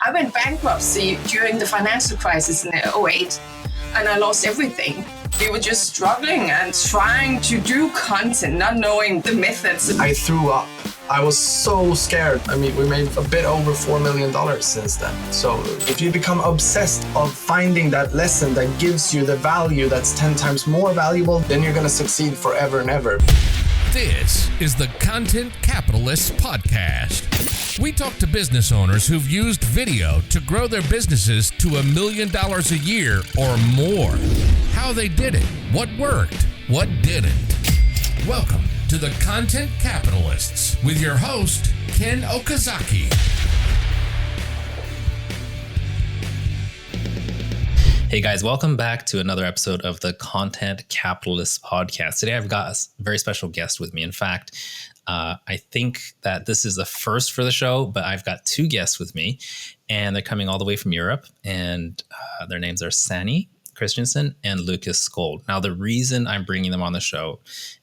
I went bankruptcy during the financial crisis in 2008, and I lost everything. We were just struggling and trying to do content, not knowing the methods. I threw up. I was so scared. I mean, we made a bit over $4 million since then. So if you become obsessed of finding that lesson that gives you the value that's 10 times more valuable, then you're going to succeed forever and ever. This is the Content Capitalists Podcast. We talk to business owners who've used video to grow their businesses to $1 million a year or more. How they did it, what worked, what didn't. Welcome to the Content Capitalists with your host, Ken Okazaki. Hey guys, welcome back to another episode of the Content Capitalists Podcast. Today I've got a very special guest with me. In fact, I think that this is the first for the show, but I've got two guests with me and they're coming all the way from Europe, and their names are Sanne Kristiansen and Lucas Sköld. Now, the reason I'm bringing them on the show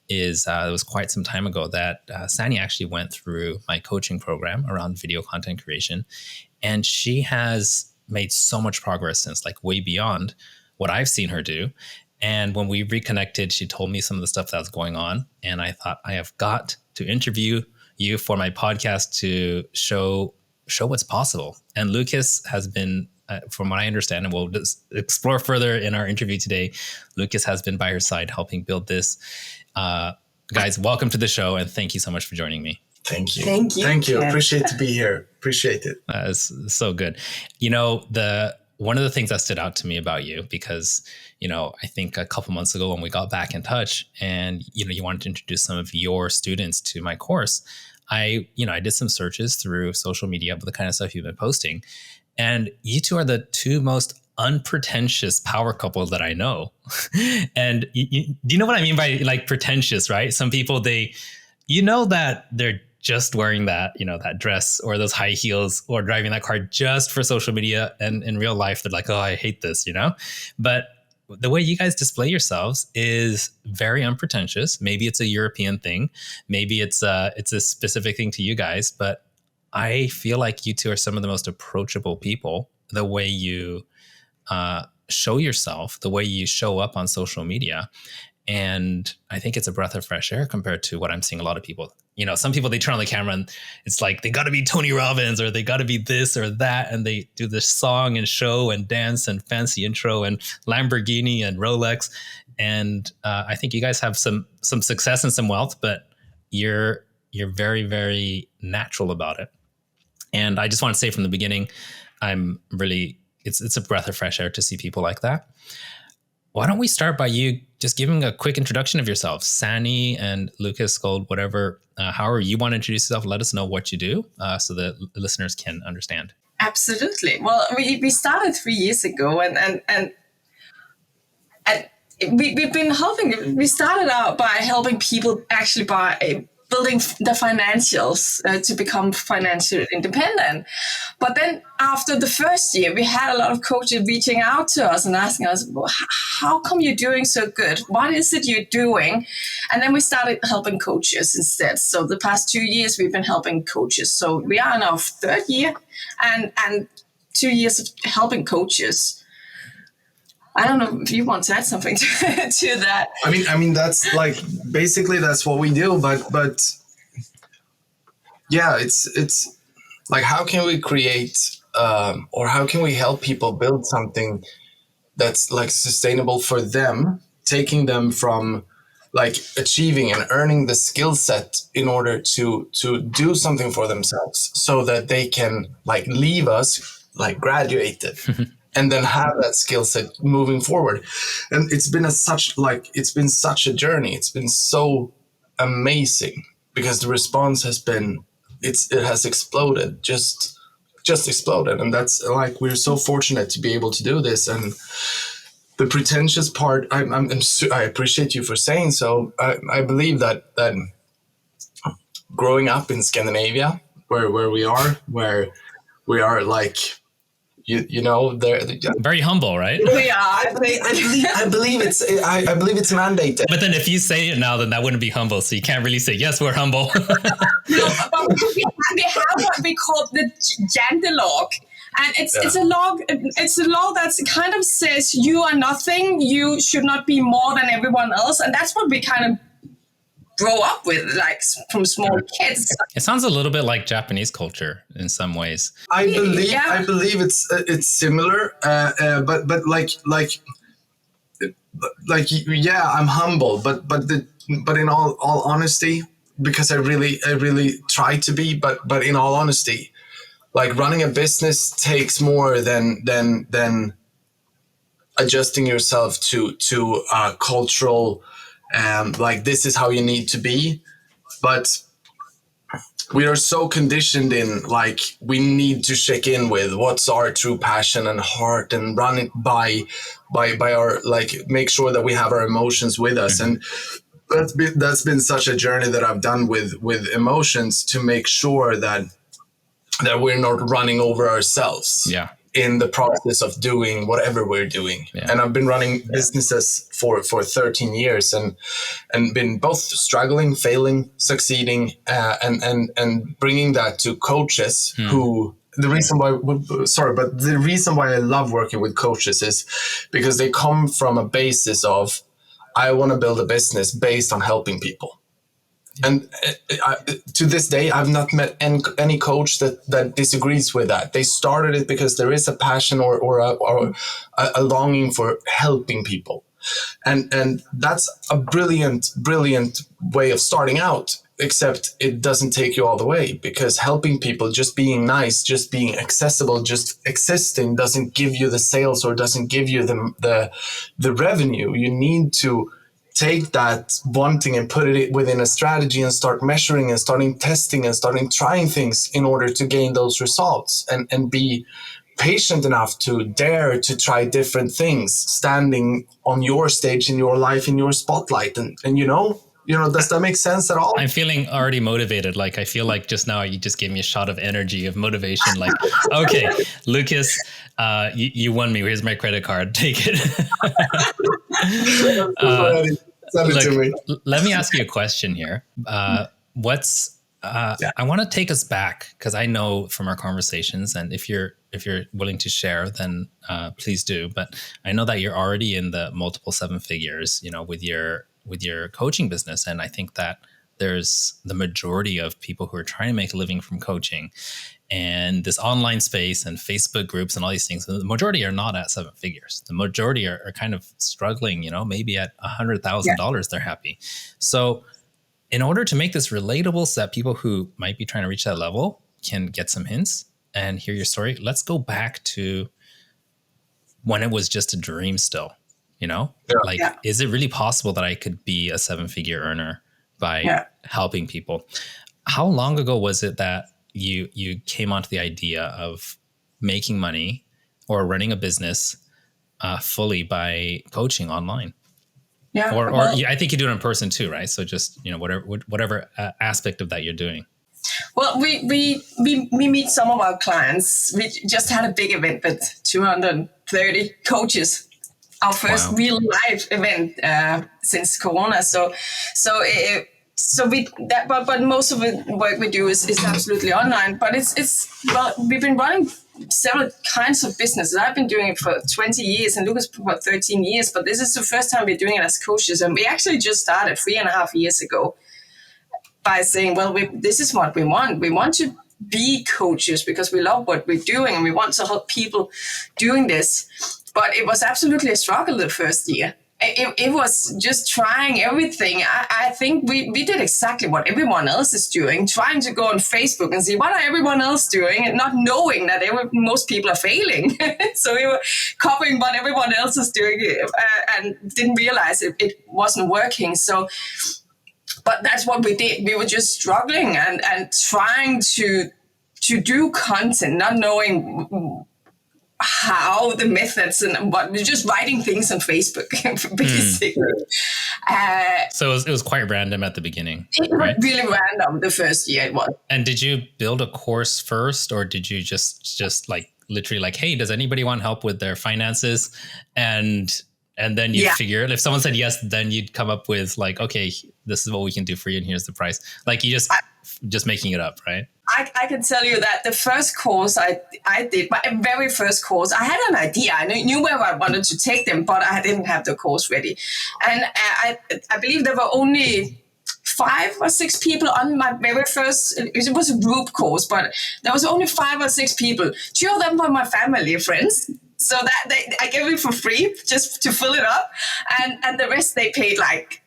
is it was quite some time ago that Sanne actually went through my coaching program around video content creation, and she has made so much progress since, like way beyond what I've seen her do. And when we reconnected, she told me some of the stuff that was going on. And I thought, I have got to interview you for my podcast to show what's possible. And Lucas has been, from what I understand, and we'll just explore further in our interview today, Lucas has been by her side helping build this. Guys, welcome to the show, and thank you so much for joining me. Thank you. Thank you. Appreciate to be here. Appreciate it. It's so good. You know, one of the things that stood out to me about you, because, you know, I think a couple months ago when we got back in touch and, you know, you wanted to introduce some of your students to my course, I did some searches through social media of the kind of stuff you've been posting. And you two are the two most unpretentious power couple that I know. And do you know what I mean by like pretentious, right? Some people, that they're just wearing that dress or those high heels or driving that car just for social media. And in real life, they're like, oh, I hate this, But the way you guys display yourselves is very unpretentious. Maybe it's a European thing. Maybe it's a specific thing to you guys. But I feel like you two are some of the most approachable people. The way you show yourself, the way you show up on social media. And I think it's a breath of fresh air compared to what I'm seeing a lot of people. Some people, they turn on the camera and it's like, they got to be Tony Robbins or they got to be this or that. And they do this song and show and dance and fancy intro and Lamborghini and Rolex. And I think you guys have some success and some wealth, but you're very, very natural about it. And I just want to say from the beginning, it's a breath of fresh air to see people like that. Why don't we start by you just giving a quick introduction of yourself, Sanne and Lucas Sköld, whatever, however you want to introduce yourself. Let us know what you do so that the listeners can understand. Absolutely. Well, we started 3 years ago, and we've been helping. We started out by helping people actually by building the financials to become financially independent. But then after the first year, we had a lot of coaches reaching out to us and asking us, well, how come you're doing so good? What is it you're doing? And then we started helping coaches instead. So the past 2 years, we've been helping coaches. So we are in our third year and 2 years of helping coaches. I don't know if you want to add something to that. I mean, that's like, basically that's what we do, but yeah, it's like, how can we create, or how can we help people build something that's like sustainable for them, taking them from like achieving and earning the skill set in order to do something for themselves so that they can like leave us like graduated. And then have that skill set moving forward. And it's been such a journey. It's been so amazing because the response has been, it has exploded, just exploded. And that's like, we're so fortunate to be able to do this. And the pretentious part, I appreciate you for saying so. I believe that growing up in Scandinavia, where we are like, they're very humble, right? We are. I believe it's mandated. But then if you say it now, then that wouldn't be humble. So you can't really say, yes, we're humble. No, but we have what we call the Jantelog. And it's a law. It's a law that kind of says you are nothing. You should not be more than everyone else, and that's what we kind of grow up with, like from small kids. It sounds a little bit like Japanese culture in some ways. I believe it's similar, but yeah, I'm humble, but in all honesty, because I really try to be, but in all honesty, like running a business takes more than adjusting yourself to cultural, like this is how you need to be. But we are so conditioned in, like, we need to check in with what's our true passion and heart, and run it by our, like, make sure that we have our emotions with us. And that's been such a journey that I've done with emotions, to make sure that we're not running over ourselves in the process of doing whatever we're doing. And I've been running businesses for 13 years and been both struggling, failing, succeeding, and bringing that to coaches who, the reason why I love working with coaches is because they come from a basis of, I want to build a business based on helping people. And to this day, I've not met any coach that disagrees with that. They started it because there is a passion or a longing for helping people. And that's a brilliant way of starting out, except it doesn't take you all the way, because helping people, just being nice, just being accessible, just existing doesn't give you the sales or doesn't give you the revenue. You need to take that wanting and put it within a strategy and start measuring and starting testing and starting trying things in order to gain those results, and be patient enough to dare to try different things, standing on your stage in your life, in your spotlight. And does that make sense at all? I'm feeling already motivated. Like, I feel like just now you just gave me a shot of energy, of motivation. Like, okay, Lucas, you won me. Here's my credit card. Take it. Send it to me. Let me ask you a question here. I want to take us back, because I know from our conversations, and if you're willing to share, then please do. But I know that you're already in the multiple seven figures, with your coaching business. And I think that there's the majority of people who are trying to make a living from coaching and this online space and Facebook groups and all these things. The majority are not at seven figures. The majority are kind of struggling, maybe at $100,000, they're happy. So in order to make this relatable so that people who might be trying to reach that level can get some hints and hear your story, let's go back to when it was just a dream still. Is it really possible that I could be a seven-figure earner by helping people? How long ago was it that you came onto the idea of making money or running a business fully by coaching online? Yeah, or I think you do it in person too, right? So just whatever aspect of that you're doing. Well, we meet some of our clients. We just had a big event with 230 coaches. Our first real live event since Corona. But most of the work we do is absolutely online. But we've been running several kinds of businesses. I've been doing it for 20 years and Lucas for 13 years. But this is the first time we're doing it as coaches, and we actually just started 3.5 years ago by saying, well, this is what we want. We want to be coaches because we love what we're doing and we want to help people doing this. But it was absolutely a struggle the first year. It was just trying everything. I think we did exactly what everyone else is doing, trying to go on Facebook and see what are everyone else doing and not knowing that most people are failing. So we were copying what everyone else is doing and didn't realize it wasn't working. But that's what we did. We were just struggling and trying to do content, not knowing how the methods and what we're just writing things on Facebook, basically. So it was quite random at the beginning. It was really random the first year it was. And did you build a course first, or did you just like literally like, hey, does anybody want help with their finances? And And then you figure it. If someone said yes, then you'd come up with like, okay, this is what we can do for you, and here's the price. Like you just making it up, right? I can tell you that the first course I did, my very first course, I had an idea. I knew where I wanted to take them, but I didn't have the course ready. And I believe there were only 5 or 6 people on my very first, it was a group course, but there was only 5 or 6 people. 2 of them were my family friends. So that I gave it for free just to fill it up. And the rest they paid like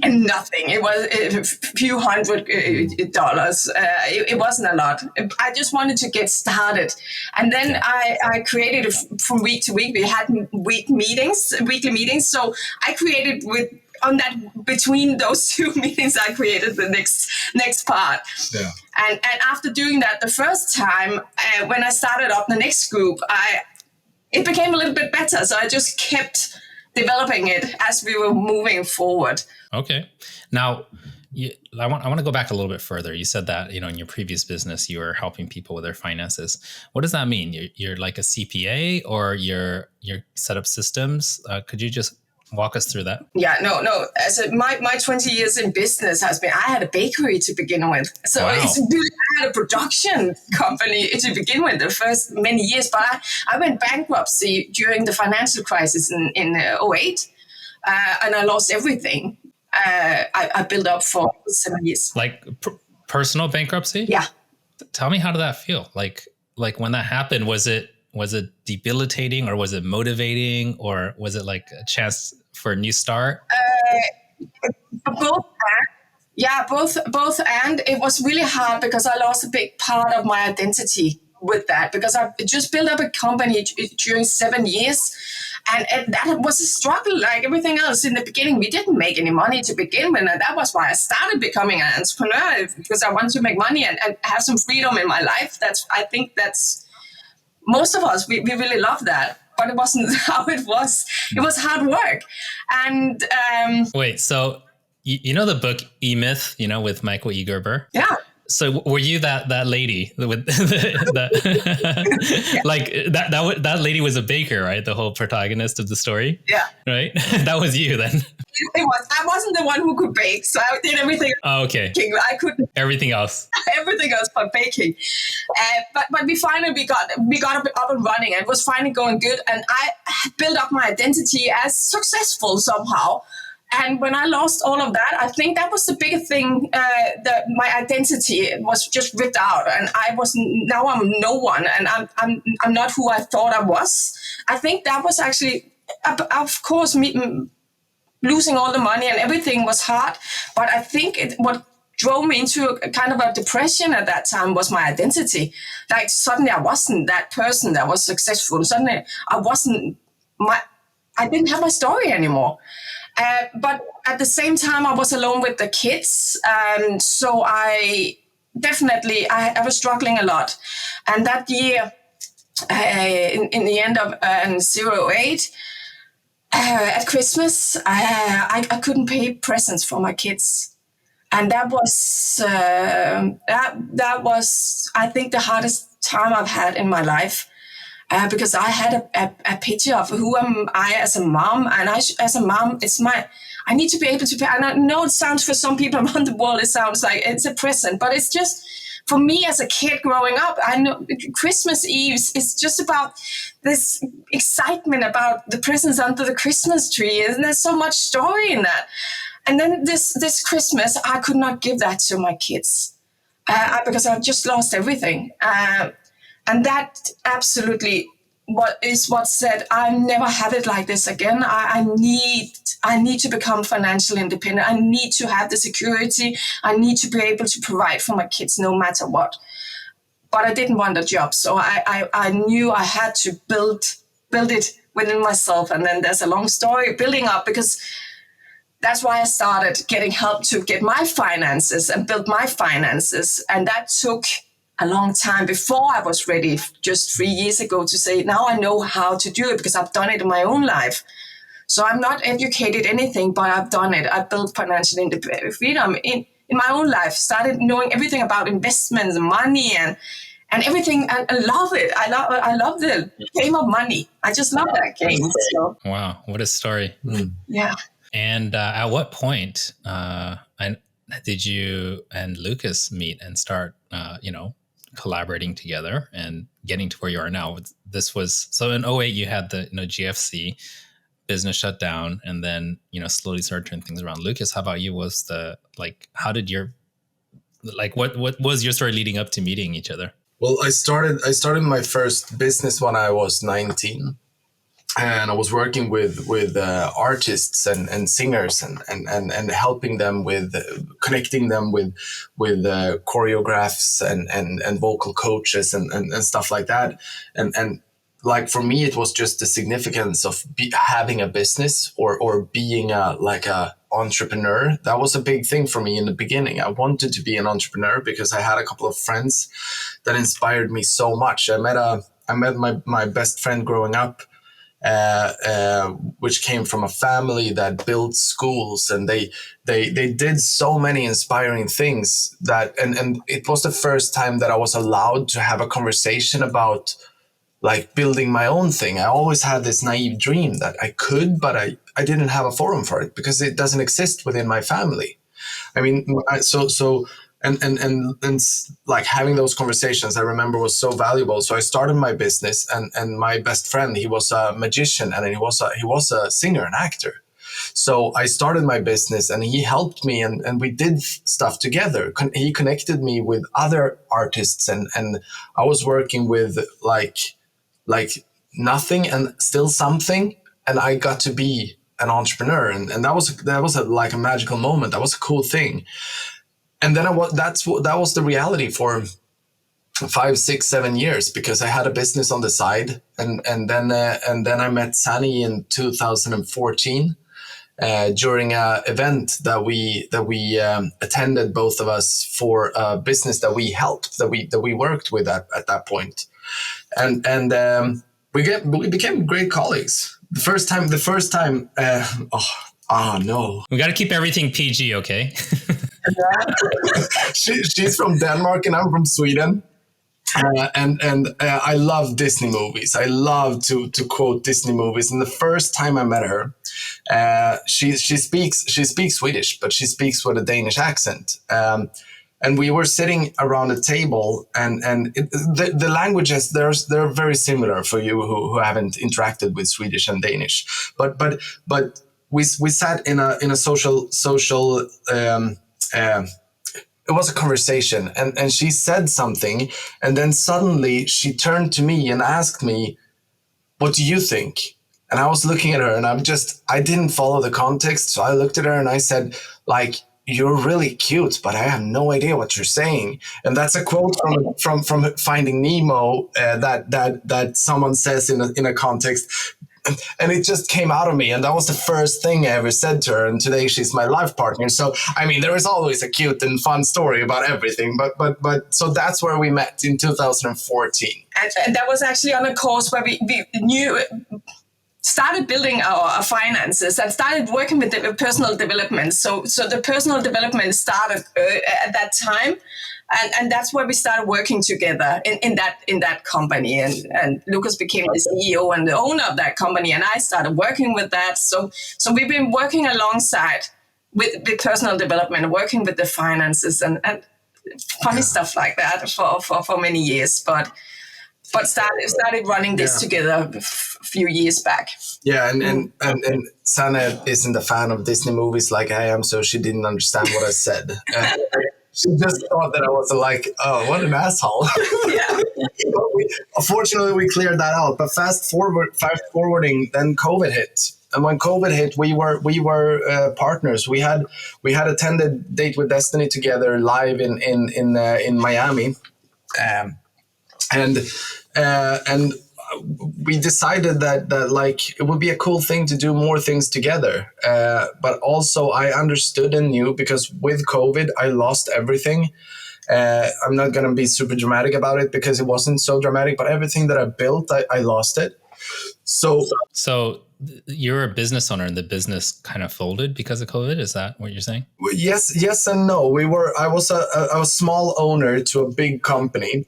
nothing. It was a few $100. It wasn't a lot. I just wanted to get started. And then I created it from week to week. We had weekly meetings. So I created between those 2 meetings, I created the next part. Yeah. And after doing that the first time, when I started up the next group, it became a little bit better. So I just kept developing it as we were moving forward. Okay. Now, I want to go back a little bit further. You said that, in your previous business, you were helping people with their finances. What does that mean? You're like a CPA, or you're set up systems? Could you just walk us through that? Yeah, no. As my 20 years in business has been, I had a bakery to begin with. So wow. I had a production company to begin with the first many years. But I went bankruptcy during the financial crisis in 2008, and I lost everything. I built up for 7 years. Like personal bankruptcy? Yeah. Tell me, how did that feel? Like when that happened, was it debilitating, or was it motivating, or was it like a chance for a new start? Both. Both. And it was really hard because I lost a big part of my identity with that, because I just built up a company during 7 years. And that was a struggle like everything else. In the beginning, we didn't make any money to begin with. And that was why I started becoming an entrepreneur, because I wanted to make money and have some freedom in my life. I think that's most of us, we really love that. But it wasn't how it was. It was hard work. And wait, so you know the book E-Myth, with Michael E. Gerber? Yeah. So were you that lady with that lady was a baker, right? The whole protagonist of the story. Yeah. Right. That was you then. It was. I wasn't the one who could bake, so I did everything. Oh, okay. I couldn't. Everything else. Everything else but baking. But we finally got up and running, and it was finally going good. And I built up my identity as successful somehow. And when I lost all of that, I think that was the biggest thing. That my identity was just ripped out, and now I'm no one, and I'm not who I thought I was. I think that was actually, of course, losing all the money and everything was hard. But I think what drove me into a kind of a depression at that time was my identity. Like suddenly I wasn't that person that was successful. Suddenly I didn't have my story anymore. But at the same time, I was alone with the kids. So I was struggling a lot. And that year, in the end of 2008, at Christmas, I couldn't pay presents for my kids. And that was, I think, the hardest time I've had in my life. Because I had a picture of who am I as a mom, and as a mom, I need to be able to pay. And I know it sounds, for some people around the world, it sounds like it's a present, but it's just, for me as a kid growing up, I know Christmas Eve is just about this excitement about the presents under the Christmas tree, and there's so much story in that. And then this Christmas, I could not give that to my kids because I've just lost everything. And that absolutely what said, I'll never have it like this again. I need to become financially independent. I need to have the security. I need to be able to provide for my kids no matter what. But I didn't want a job. So I knew I had to build it within myself. And then there's a long story building up, because that's why I started getting help to get my finances and build my finances. And that took a long time before I was ready, just 3 years ago, to say, now I know how to do it because I've done it in my own life. So I'm not educated anything, but I've done it. I built financial freedom in my own life, started knowing everything about investments and money, and and everything. I love it. I love the game of money. I just love that game. So. Wow, what a story. Yeah. And at what point did you and Lucas meet and start, collaborating together and getting to where you are now? This was, so in 2008, you had the GFC, business shut down, and then, slowly started turning things around. Lucas, how about you? What was your story leading up to meeting each other? Well, I started my first business when I was 19. And I was working with artists and singers and helping them with connecting them with choreographs and vocal coaches and stuff like that. And like for me, it was just the significance of having a business or being a entrepreneur. That was a big thing for me in the beginning. I wanted to be an entrepreneur because I had a couple of friends that inspired me so much. I met my best friend growing up. Which came from a family that built schools, and they did so many inspiring things that, and it was the first time that I was allowed to have a conversation about like building my own thing. I always had this naive dream that I could, but I didn't have a forum for it because it doesn't exist within my family. I mean, and like having those conversations, I remember, was so valuable. So I started my business, and my best friend, he was a magician and he was a singer and actor. So I started my business and he helped me and we did stuff together. He connected me with other artists and I was working with like nothing and still something. And I got to be an entrepreneur. And that was like a magical moment. That was a cool thing. And then that was the reality for 5, 6, 7 years, because I had a business on the side, and then I met Sanne in 2014 during an event that we attended, both of us, for a business that we helped, that we worked with at that point, and we became great colleagues. The first time. Oh no! We got to keep everything PG, okay? She's from Denmark and I'm from Sweden, and I love Disney movies. I love to quote Disney movies. And the first time I met her, she speaks Swedish, but she speaks with a Danish accent. And we were sitting around a table, and the languages they're very similar for you who haven't interacted with Swedish and Danish, but we sat in a social. It was a conversation, and she said something, and then suddenly she turned to me and asked me, "What do you think?" And I was looking at her, and I didn't follow the context, so I looked at her and I said, like, "You're really cute, but I have no idea what you're saying." And that's a quote from Finding Nemo that someone says in a context. And it just came out of me, and that was the first thing I ever said to her. And today she's my life partner. So I mean, there is always a cute and fun story about everything. But so that's where we met in 2014. And that was actually on a course where we started building our finances and started working with the personal development. So the personal development started at that time. And that's where we started working together in that company. And Lucas became the CEO and the owner of that company. And I started working with that. So we've been working alongside with personal development, working with the finances and funny stuff like that for many years. But started running this together a few years back. Yeah, and Sanne isn't a fan of Disney movies like I am, so she didn't understand what I said. She just thought that I was like, oh, what an asshole. Yeah. Unfortunately, we cleared that out. But fast forwarding, then COVID hit. And when COVID hit, we were partners. We had attended Date with Destiny together live in Miami, and we decided that like it would be a cool thing to do more things together. But also I understood and knew, because with COVID, I lost everything. I'm not going to be super dramatic about it because it wasn't so dramatic, but everything that I built, I lost it. So you're a business owner and the business kind of folded because of COVID. Is that what you're saying? Yes and no. I was a small owner to a big company.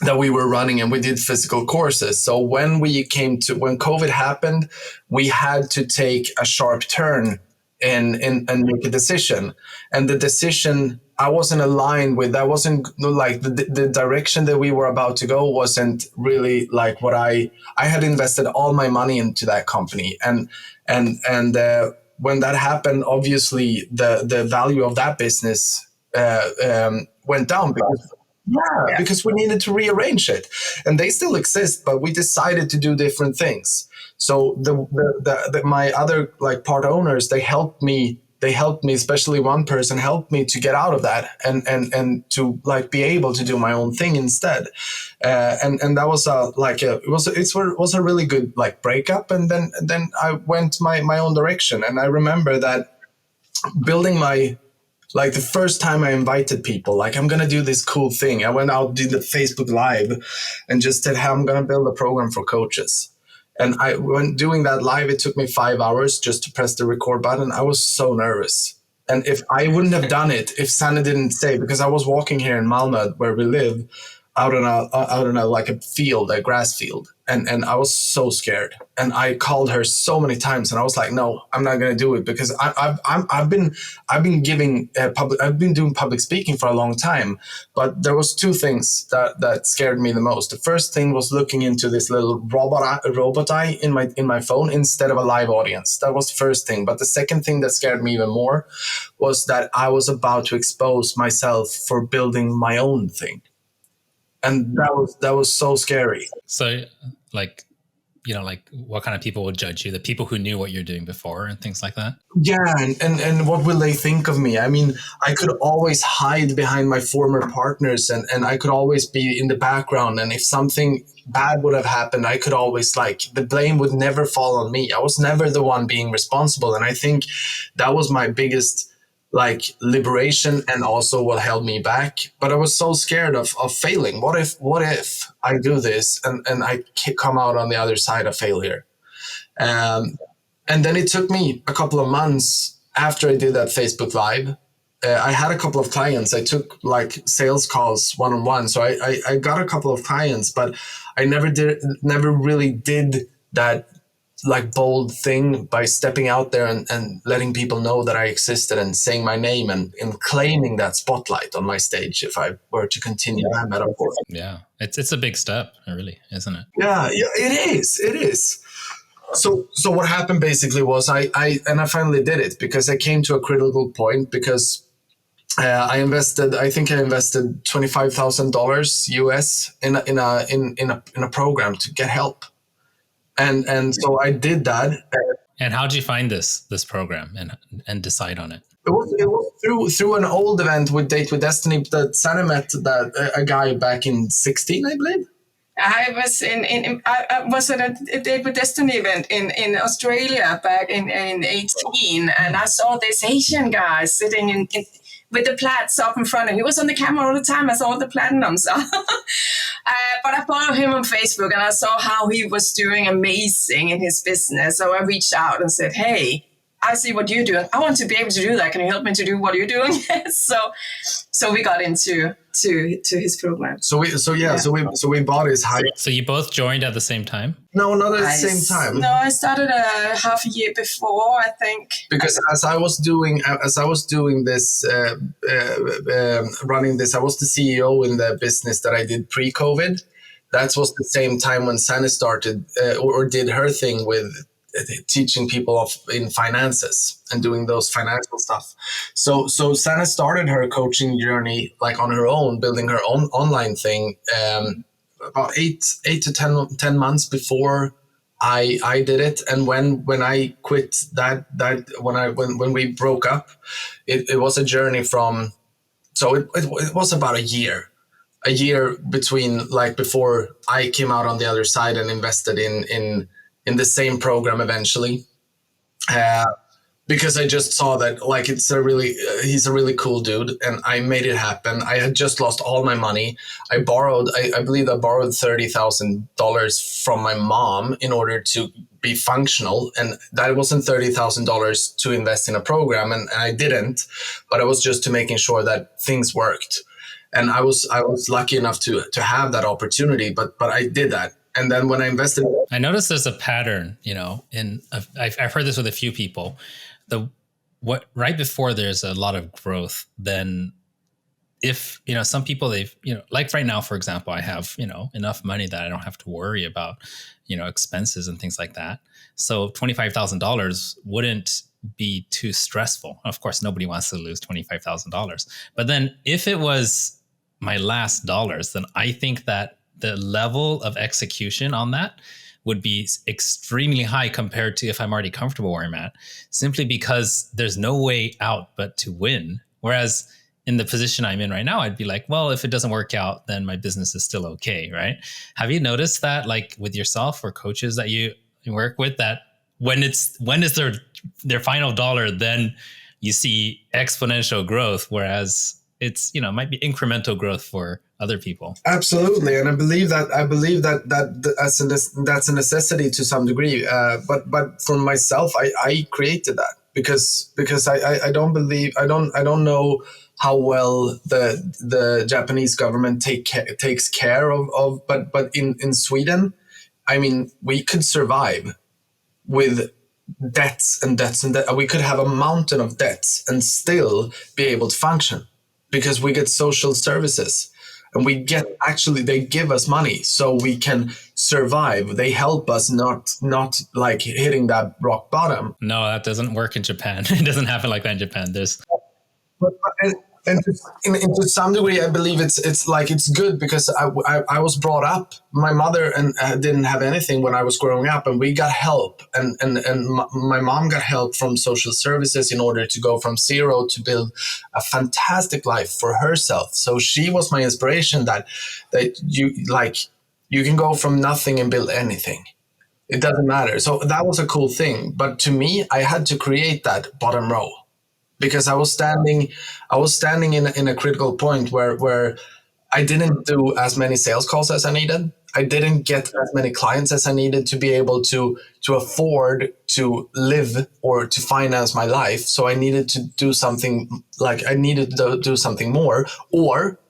that we were running, and we did physical courses. So when COVID happened, we had to take a sharp turn and make a decision. And the decision I wasn't aligned with, that wasn't like the direction that we were about to go wasn't really like what I had invested all my money into that company. And when that happened, obviously the value of that business went down because we needed to rearrange it, and they still exist, but we decided to do different things. So my other like part owners, they helped me, especially one person helped me to get out of that and to like be able to do my own thing instead. And that was it was a really good like breakup. And then I went my own direction. And I remember that building like the first time I invited people, like, I'm going to do this cool thing. I went out, did the Facebook Live and just said, hey, I'm going to build a program for coaches. And when doing that live, it took me 5 hours just to press the record button. I was so nervous. And if I wouldn't have done it, if Sanne didn't say, because I was walking here in Malmö where we live, out in a like a field, a grass field. And I was so scared. And I called her so many times, and I was like, no, I'm not going to do it, because I've been doing public speaking for a long time. But there was two things that scared me the most. The first thing was looking into this little robot eye in my phone instead of a live audience. That was the first thing. But the second thing that scared me even more was that I was about to expose myself for building my own thing. And that was so scary. So like, you know, like what kind of people would judge you? The people who knew what you're doing before and things like that? Yeah. And what will they think of me? I mean, I could always hide behind my former partners and I could always be in the background. And if something bad would have happened, I could always the blame would never fall on me. I was never the one being responsible. And I think that was my biggest liberation, and also what held me back. But I was so scared of failing. What if I do this and I come out on the other side of failure? And then it took me a couple of months after I did that Facebook Live. I had a couple of clients. I took sales calls one-on-one. So I got a couple of clients, but I never really did that bold thing by stepping out there and letting people know that I existed and saying my name and claiming that spotlight on my stage, if I were to continue that metaphor. Yeah, it's a big step, really, isn't it? Yeah, it is. So what happened basically was I finally did it, because I came to a critical point, because I invested $25,000 US in a program to get help. And so I did that. And how did you find this program and decide on it? It was through an old event with Date with Destiny that Sanne met a guy back in 16, I believe. I was at a Date with Destiny event in Australia back in 18, and I saw this Asian guy sitting in with the plaits up in front of him. He was on the camera all the time. I saw all the platinums. But I followed him on Facebook, and I saw how he was doing amazing in his business. So I reached out and said, hey, I see what you're doing. I want to be able to do that. Can you help me to do what you're doing? So we got into his program. So we bought his hype. So you both joined at the same time? No, not at the same time. No, I started half a year before, I think. Because as I was doing this, running this, I was the CEO in the business that I did pre-COVID. That was the same time when Sanne started or did her thing with teaching people in finances and doing those financial stuff. So Sanne started her coaching journey on her own, building her own online thing about 8 to 10 months before I did it. And when I quit that when we broke up, it was a journey from, so it was about a year between before I came out on the other side and invested in the same program eventually, because I just saw that he's a really cool dude, and I made it happen. I had just lost all my money. I borrowed $30,000 from my mom in order to be functional, and that wasn't $30,000 to invest in a program, and I didn't, but it was just to making sure that things worked. And I was lucky enough to have that opportunity, but I did that. And then when I invested, I noticed there's a pattern, I've heard this with a few people. Right before there's a lot of growth, then if, some people like right now, for example, I have, enough money that I don't have to worry about, expenses and things like that. So $25,000 wouldn't be too stressful. Of course, nobody wants to lose $25,000. But then if it was my last dollars, then I think that the level of execution on that would be extremely high compared to if I'm already comfortable where I'm at, simply because there's no way out but to win. Whereas in the position I'm in right now, I'd be like, well, if it doesn't work out, then my business is still okay, right? Have you noticed that, like with yourself or coaches that you work with, that when is their final dollar, then you see exponential growth, whereas it's, might be incremental growth for other people. Absolutely. And I believe that that's a necessity to some degree. But for myself, I created that because I don't know how well the Japanese government takes care of, but in Sweden, I mean, we could survive with debts and debts and debt. We could have a mountain of debts and still be able to function, because we get social services and they give us money so we can survive. They help us not like hitting that rock bottom. No, that doesn't work in Japan. It doesn't happen like that in Japan. And to some degree, I believe it's good because I was brought up. My mother didn't have anything when I was growing up, and we got help. And my mom got help from social services in order to go from zero to build a fantastic life for herself. So she was my inspiration that you can go from nothing and build anything. It doesn't matter. So that was a cool thing. But to me, I had to create that bottom row, because I was standing in a critical point where I didn't do as many sales calls as I needed. I didn't get as many clients as I needed to be able to afford to live or to finance my life. So I needed to do something, do something more, or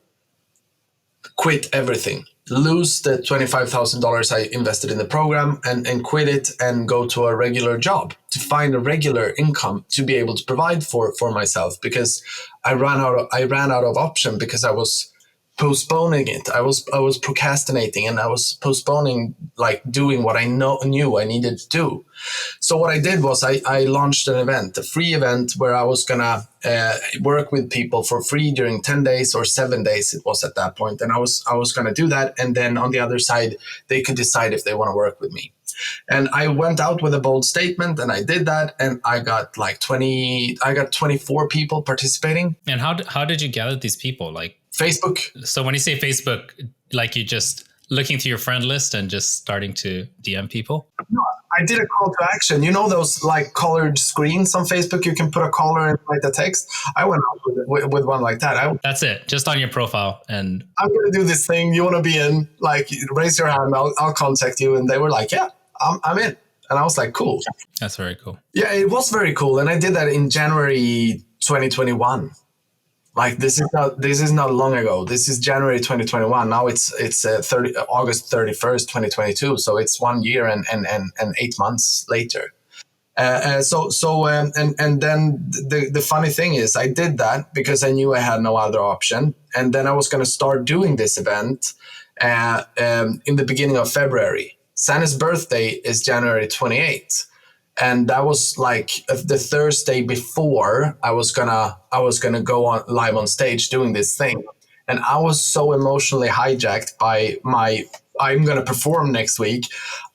quit everything. Lose the $25,000 I invested in the program and quit it and go to a regular job to find a regular income to be able to provide for myself, because I ran out of option, because I was postponing it. I was procrastinating, and I was postponing doing what I knew I needed to do. So what I did was I launched an event, a free event, where I was gonna work with people for free during 10 days or 7 days. It was at that point, and I was gonna do that, and then on the other side, they could decide if they want to work with me. And I went out with a bold statement, and I did that, and I got 24 people participating. And how did you gather these people? Facebook. So when you say Facebook, you just looking through your friend list and just starting to DM people? No, I did a call to action. You know those colored screens on Facebook? You can put a color and write the text. I went out with one like that. That's it, just on your profile. And I'm going to do this thing. You want to be in? Raise your hand. I'll contact you. And they were like, yeah, I'm in. And I was like, cool. That's very cool. Yeah, it was very cool. And I did that in January 2021. This is not long ago. This is January 2021. Now it's August 31st, 2022. So it's 1 year and 8 months later. And then the funny thing is, I did that because I knew I had no other option. And then I was going to start doing this event in the beginning of February. Sanne's birthday is January 28th. And that was the Thursday before I was gonna go on live on stage doing this thing. And I was so emotionally hijacked by I'm gonna perform next week.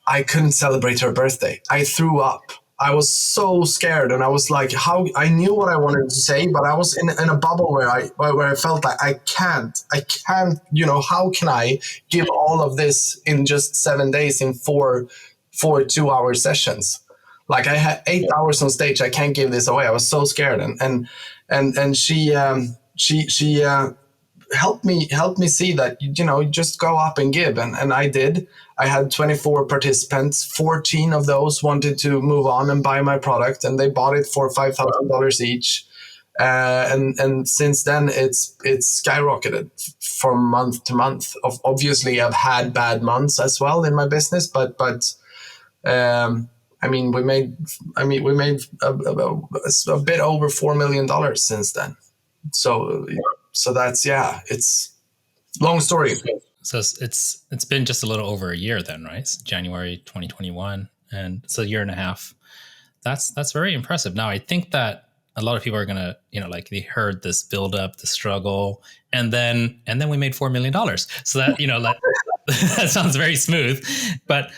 I couldn't celebrate her birthday. I threw up. I was so scared, and I was how I knew what I wanted to say, but I was in a bubble where I felt like I can't. How can I give all of this in just 7 days in four 2-hour sessions? I had 8 hours on stage. I can't give this away. I was so scared, and she helped me see that just go up and give, and I did. I had 24 participants. 14 of those wanted to move on and buy my product, and they bought it for $5,000 each. And since then it's skyrocketed from month to month. Obviously, I've had bad months as well in my business, but I mean, we made a bit over $4 million since then. So that's, yeah, it's long story. So it's been just a little over a year then, right? It's January 2021, and it's a year and a half. That's very impressive. Now, I think that a lot of people are gonna, like they heard this build up, the struggle, and then we made $4 million. So that, like, that sounds very smooth, but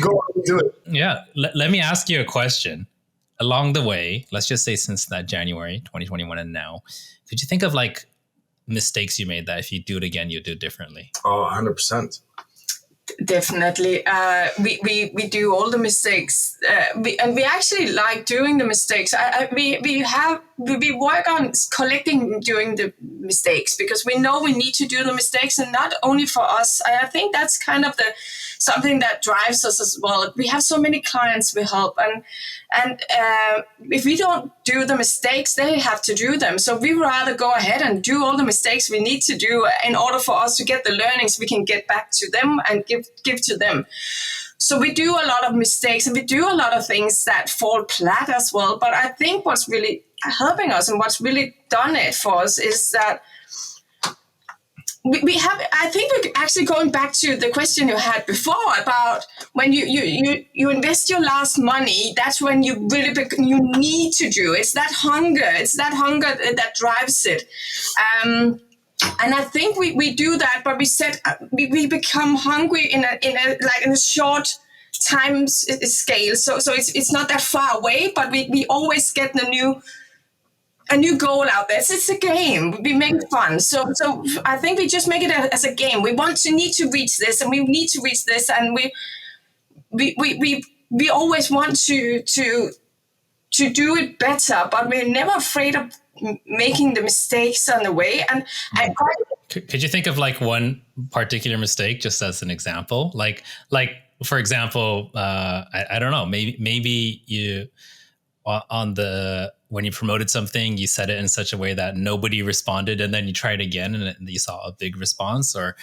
go on and do it. Yeah. Let me ask you a question. Along the way, let's just say since that January 2021 and now, could you think of like mistakes you made that if you do it again, you'd do it differently? Oh, 100%. Definitely. We do all the mistakes, and we actually like doing the mistakes. We work on collecting doing the mistakes because we know we need to do the mistakes, and not only for us. I think that's kind of something that drives us as well. We have so many clients we help, and if we don't do the mistakes, they have to do them. So we rather go ahead and do all the mistakes we need to do in order for us to get the learnings we can get back to them and give to them. So we do a lot of mistakes, and we do a lot of things that fall flat as well. But I think what's really helping us and what's really done it for us is that we have, I think we're actually going back to the question you had before about when you invest your last money, that's when you really you need to do. It's that hunger that drives it. And I think we do that, but we become hungry in a short time scale. So it's not that far away, but we always get a new goal out there. It's a game. We make it fun. So I think we just make it as a game. We need to reach this, and we need to reach this, and we always want to do it better, but we're never afraid of making the mistakes on the way. And could you think of like one particular mistake just as an example? Like for example, I don't know, maybe you when you promoted something, you said it in such a way that nobody responded, and then you tried again and you saw a big response, or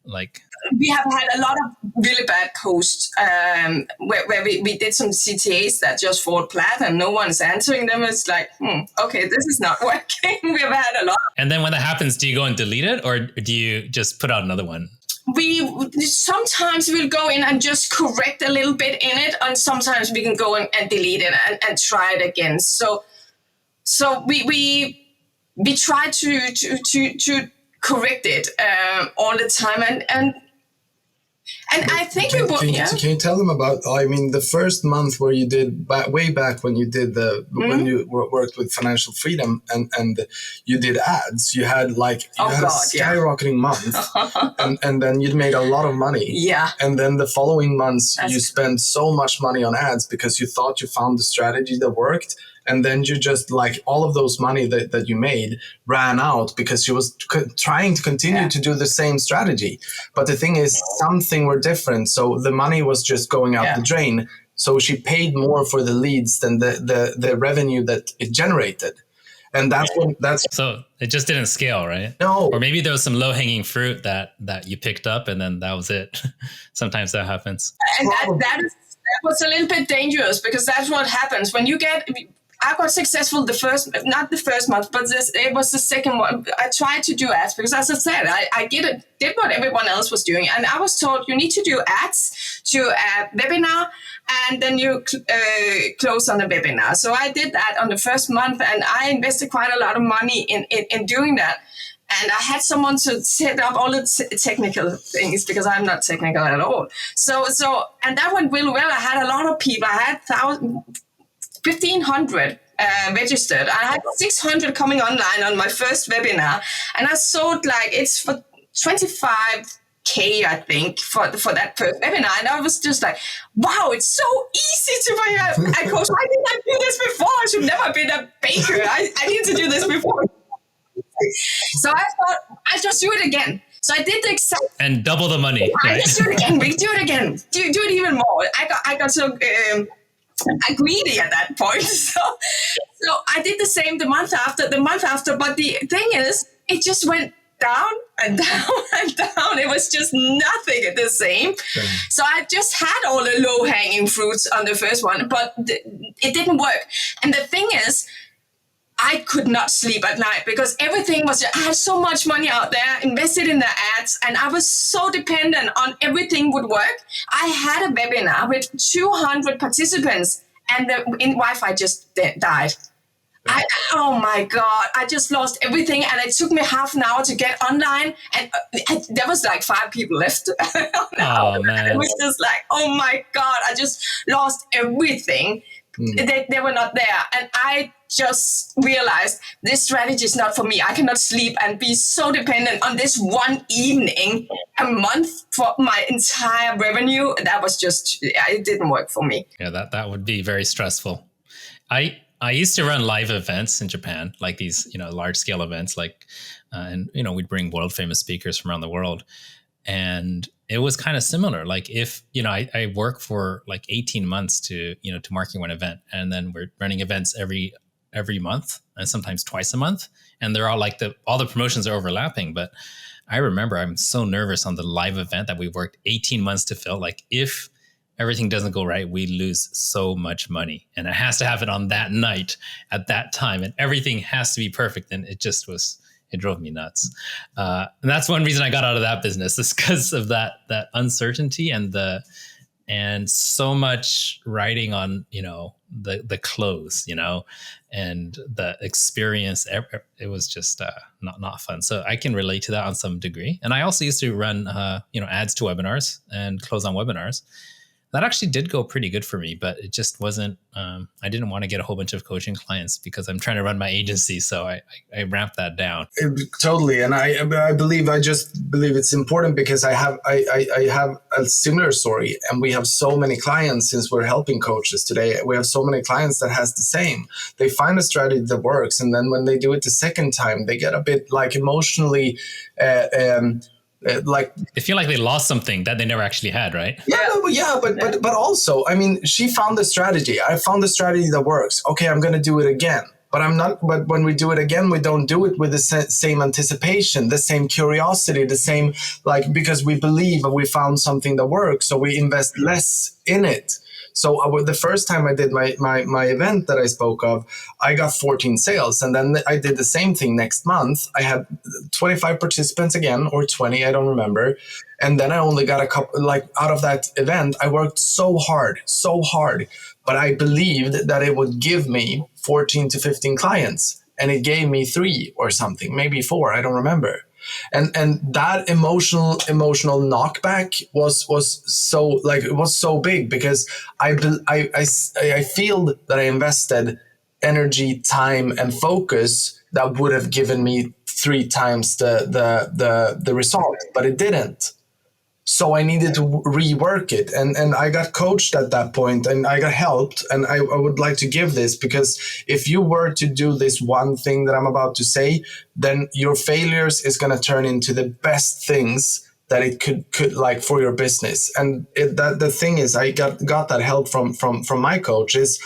like... We have had a lot of really bad posts where we did some CTAs that just fall flat and no one's answering them. It's like, okay, this is not working. We have had a lot. And then when that happens, do you go and delete it, or do you just put out another one? Sometimes we'll go in and just correct a little bit in it, and sometimes we can go in and delete it and try it again. So we try to correct it all the time, and I think can you tell them about? I mean, the first month where you did way back when you did when you worked with Financial Freedom and you did ads, you had a skyrocketing month, and then you made a lot of money. Yeah. And then the following months you spent so much money on ads because you thought you found the strategy that worked. And then you just like all of those money that you made ran out because she was trying to continue to do the same strategy. But the thing is, something were different. So the money was just going out the drain. So she paid more for the leads than the revenue that it generated. And so it just didn't scale, right? No. Or maybe there was some low hanging fruit that you picked up, and then that was it. Sometimes that happens. And that was a little bit dangerous, because that's what happens when you get... I got successful not the first month, but it was the second one. I tried to do ads because, as I said, I did what everyone else was doing. And I was told you need to do ads to a webinar, and then you close on the webinar. So I did that on the first month, and I invested quite a lot of money in doing that. And I had someone to set up all the technical things, because I'm not technical at all. So and that went really well. I had a lot of people. I had 1,500 registered. I had 600 coming online on my first webinar, and I sold it's for 25K, I think, for that first webinar. And I was just like, wow, it's so easy to be a coach. Why didn't I do this before? I should never have been a baker. I need to do this before. So I thought, I'll just do it again. So I did the exact... And double the money. I just do it again. We do it again. Do it even more. I got so... greedy at that point. So I did the same the month after. But the thing is, it just went down and down and down. It was just nothing the same. So I just had all the low-hanging fruits on the first one, but it didn't work. And the thing is, I could not sleep at night because everything was, I had so much money out there invested in the ads, and I was so dependent on everything would work. I had a webinar with 200 participants and the Wi-Fi just died. Oh my God, I just lost everything. And it took me half an hour to get online. And there was like 5 people left. Oh, man. It was just like, oh my God, I just lost everything. They were not there. And I just realized this strategy is not for me. I cannot sleep and be so dependent on this one evening a month for my entire revenue. That was just, it didn't work for me. Yeah, that would be very stressful. I used to run live events in Japan, like these, large scale events, like, and, we'd bring world famous speakers from around the world. And it was kind of similar. Like if, I work for like 18 months to market one event, and then we're running events every month and sometimes twice a month. And they're all like all the promotions are overlapping. But I remember I'm so nervous on the live event that we worked 18 months to fill. Like if everything doesn't go right, we lose so much money, and it has to happen on that night at that time, and everything has to be perfect. And it drove me nuts. And that's one reason I got out of that business, is because of that uncertainty and so much writing on, the close, and the experience. It was just not fun. So I can relate to that on some degree. And I also used to run, ads to webinars and close on webinars. That actually did go pretty good for me, but it just wasn't, I didn't want to get a whole bunch of coaching clients because I'm trying to run my agency. So I ramped that down. Totally. And I just believe it's important because I have a similar story, and we have so many clients since we're helping coaches today. We have so many clients that has the same. They find a strategy that works. And then when they do it the second time, they get a bit like emotionally, they feel like they lost something that they never actually had, right? But also, I mean, she found the strategy. I found the strategy that works. Okay, I'm going to do it again. But when we do it again, we don't do it with the same anticipation, the same curiosity, the same, because we believe we found something that works. So we invest less in it. So the first time I did my event that I spoke of, I got 14 sales. And then I did the same thing next month. I had 25 participants again, or 20, I don't remember. And then I only got a couple, out of that event, I worked so hard. But I believed that it would give me 14 to 15 clients. And it gave me 3 or something, maybe 4, I don't remember. And that emotional knockback was so it was so big because I feel that I invested energy, time, and focus that would have given me 3 times the result, but it didn't. So I needed to rework it. And I got coached at that point, and I got helped. And I would like to give this, because if you were to do this one thing that I'm about to say, then your failures is going to turn into the best things that it could for your business. And the thing is, I got that help from my coach, is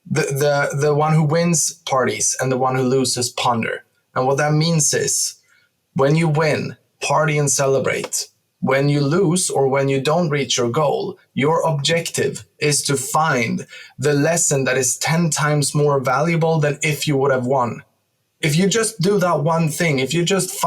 the one who wins parties and the one who loses ponder. And what that means is, when you win, party and celebrate. When you lose, or when you don't reach your goal, your objective is to find the lesson that is 10 times more valuable than if you would have won. If you just do that one thing, if you just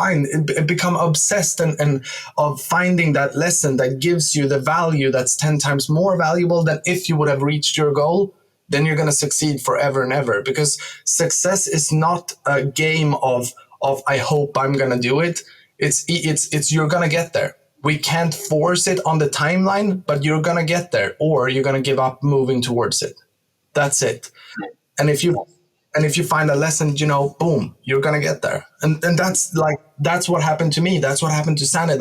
become obsessed and of finding that lesson that gives you the value that's 10 times more valuable than if you would have reached your goal, then you're going to succeed forever and ever. Because success is not a game of I hope I'm going to do it. It's you're going to get there. We can't force it on the timeline, but you're going to get there, or you're going to give up moving towards it. That's it. And if you find a lesson, boom, you're going to get there. And that's what happened to me. That's what happened to Sanne.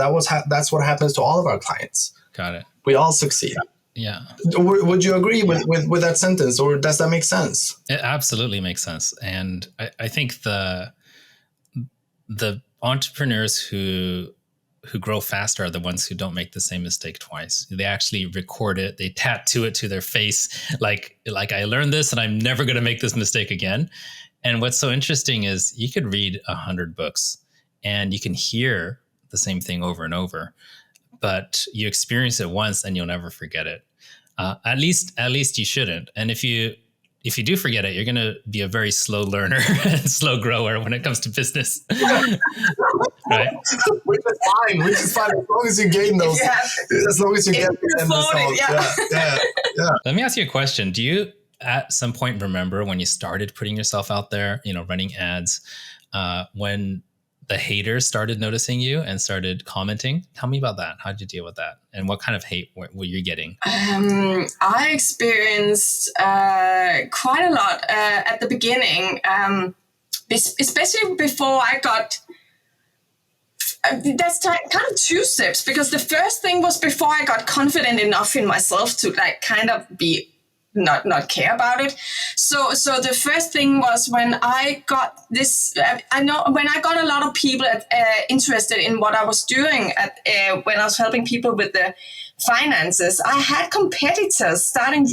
That's what happens to all of our clients. Got it. We all succeed. Yeah. Would you agree with that sentence, or does that make sense? It absolutely makes sense. And I think the entrepreneurs who who grow faster are the ones who don't make the same mistake twice. They actually record it. They tattoo it to their face. Like I learned this and I'm never going to make this mistake again. And what's so interesting is you could read 100 books and you can hear the same thing over and over, but you experience it once and you'll never forget it. At least you shouldn't. And if you do forget it, you're going to be a very slow learner and slow grower when it comes to business. Right? Which is fine. As long as you gain those, as long as you get the end result. Yeah. Let me ask you a question. Do you at some point remember when you started putting yourself out there, running ads, when the haters started noticing you and started commenting? Tell me about that. How did you deal with that? And what kind of hate were you getting? I experienced quite a lot at the beginning, especially before I got... that's kind of two steps, because the first thing was before I got confident enough in myself to kind of be not care about it. So the first thing was when I got this. I know when I got a lot of people interested in what I was doing when I was helping people with the finances. I had competitors starting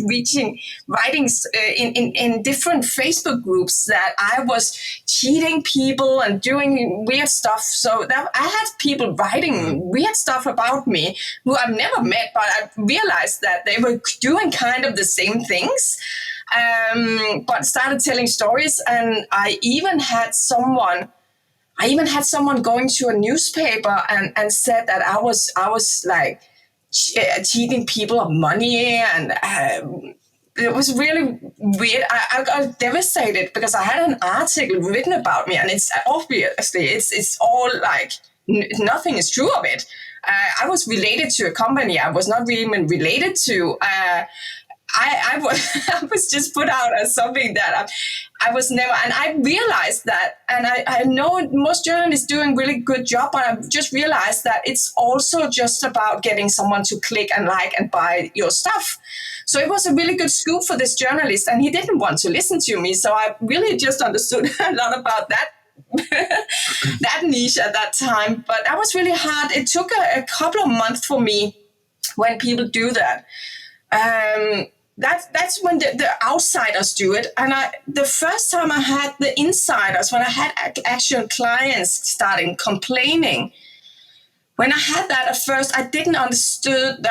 writing in different Facebook groups that I was cheating people and doing weird stuff. So that I had people writing weird stuff about me who I've never met, but I realized that they were doing kind of the same things, but started telling stories. And I even had someone going to a newspaper and said that I was like cheating people of money, and it was really weird. I got devastated because I had an article written about me, and it's obviously it's all like nothing is true of it. I was related to a company I was not even related to. I was just put out as something that I was never, and I realized that, and I know most journalists doing a really good job, but I just realized that it's also just about getting someone to click and like and buy your stuff. So it was a really good scoop for this journalist, and he didn't want to listen to me. So I really just understood a lot about that that niche at that time. But that was really hard. It took a couple of months for me when people do that. That's when the outsiders do it. And the first time I had the insiders, when I had actual clients starting complaining, when I had that at first, I didn't understand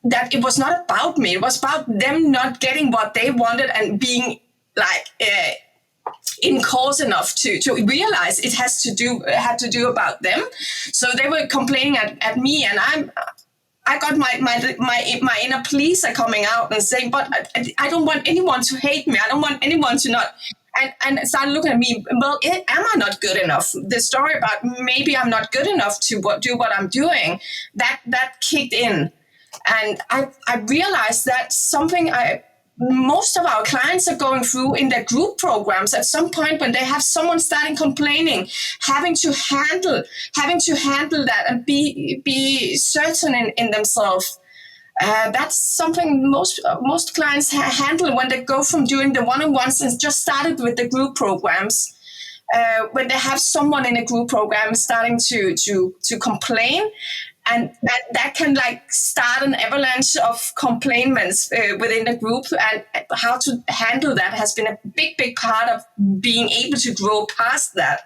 that it was not about me. It was about them not getting what they wanted and being like in cause enough to realize it had to do about them. So they were complaining at me, and I got my inner pleaser coming out and saying, but I don't want anyone to hate me. I don't want anyone to not, and started looking at me, well, am I not good enough? The story about maybe I'm not good enough to do what I'm doing, that kicked in. And I realized that something most of our clients are going through in their group programs at some point when they have someone starting complaining, having to handle that and be certain in themselves. That's something most clients handle when they go from doing the one-on-ones and just started with the group programs. When they have someone in a group program starting to complain, and that can like start an avalanche of complaints within the group, and how to handle that has been a big part of being able to grow past that.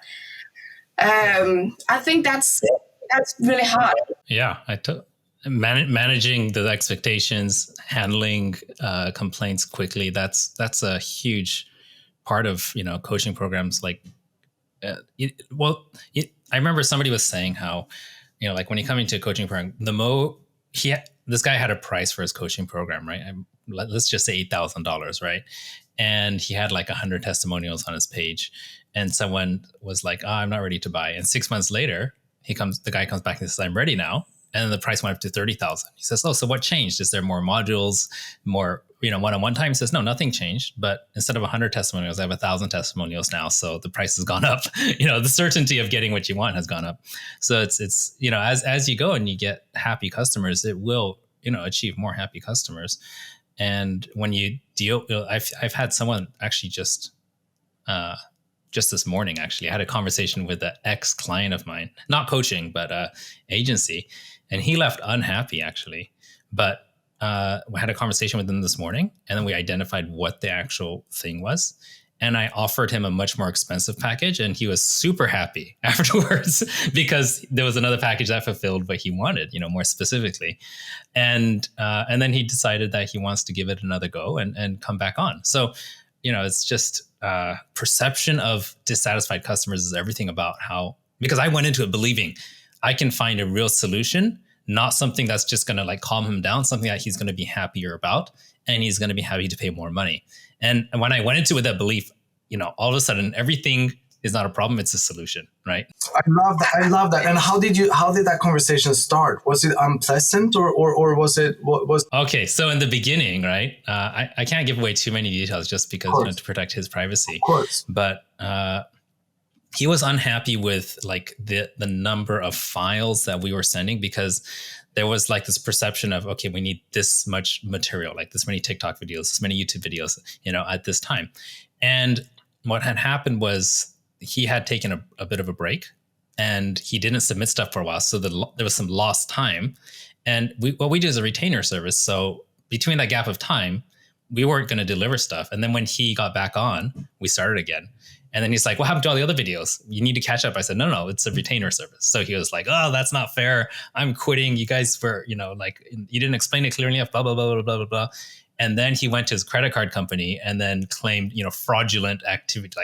I think that's really hard. Yeah, managing the expectations, handling complaints quickly. That's a huge part of coaching programs. Like, I remember somebody was saying how, like when you come into a coaching program, this guy had a price for his coaching program, right? Let's just say $8,000, right? And he had like 100 testimonials on his page, and someone was like, "Oh, I'm not ready to buy." And 6 months later, the guy comes back and says, "I'm ready now." And then the price went up to 30,000. He says, "Oh, so what changed? Is there more modules, more, one-on-one time?" He says, "No, nothing changed. But instead of 100 testimonials, I have 1,000 testimonials now. So the price has gone up." The certainty of getting what you want has gone up. So it's as you go and you get happy customers, it will, achieve more happy customers. And when you deal, I've had someone actually just just this morning, actually. I had a conversation with an ex-client of mine, not coaching, but agency. And he left unhappy, actually. But we had a conversation with him this morning, and then we identified what the actual thing was. And I offered him a much more expensive package, and he was super happy afterwards because there was another package that fulfilled what he wanted, more specifically. And then he decided that he wants to give it another go and come back on. So, it's just perception of dissatisfied customers is everything about how, because I went into it believing I can find a real solution, not something that's just going to like calm him down, something that he's going to be happier about, and he's going to be happy to pay more money. And when I went into it with that belief, all of a sudden everything is not a problem, it's a solution, right? I love that. And how did that conversation start? Was it unpleasant or was it what was? Okay, so in the beginning, right? I can't give away too many details just because to protect his privacy. Of course. But he was unhappy with like the number of files that we were sending, because there was like this perception of, okay, we need this much material, like this many TikTok videos, this many YouTube videos, at this time. And what had happened was he had taken a bit of a break, and he didn't submit stuff for a while. So there was some lost time. And what we do is a retainer service. So between that gap of time, we weren't going to deliver stuff. And then when he got back on, we started again. And then he's like, what happened to all the other videos? You need to catch up. I said, no, it's a retainer service. So he was like, oh, that's not fair. I'm quitting. You guys were, like, you didn't explain it clearly enough, blah, blah, blah, blah, blah, blah, blah. And then he went to his credit card company and then claimed, fraudulent activity.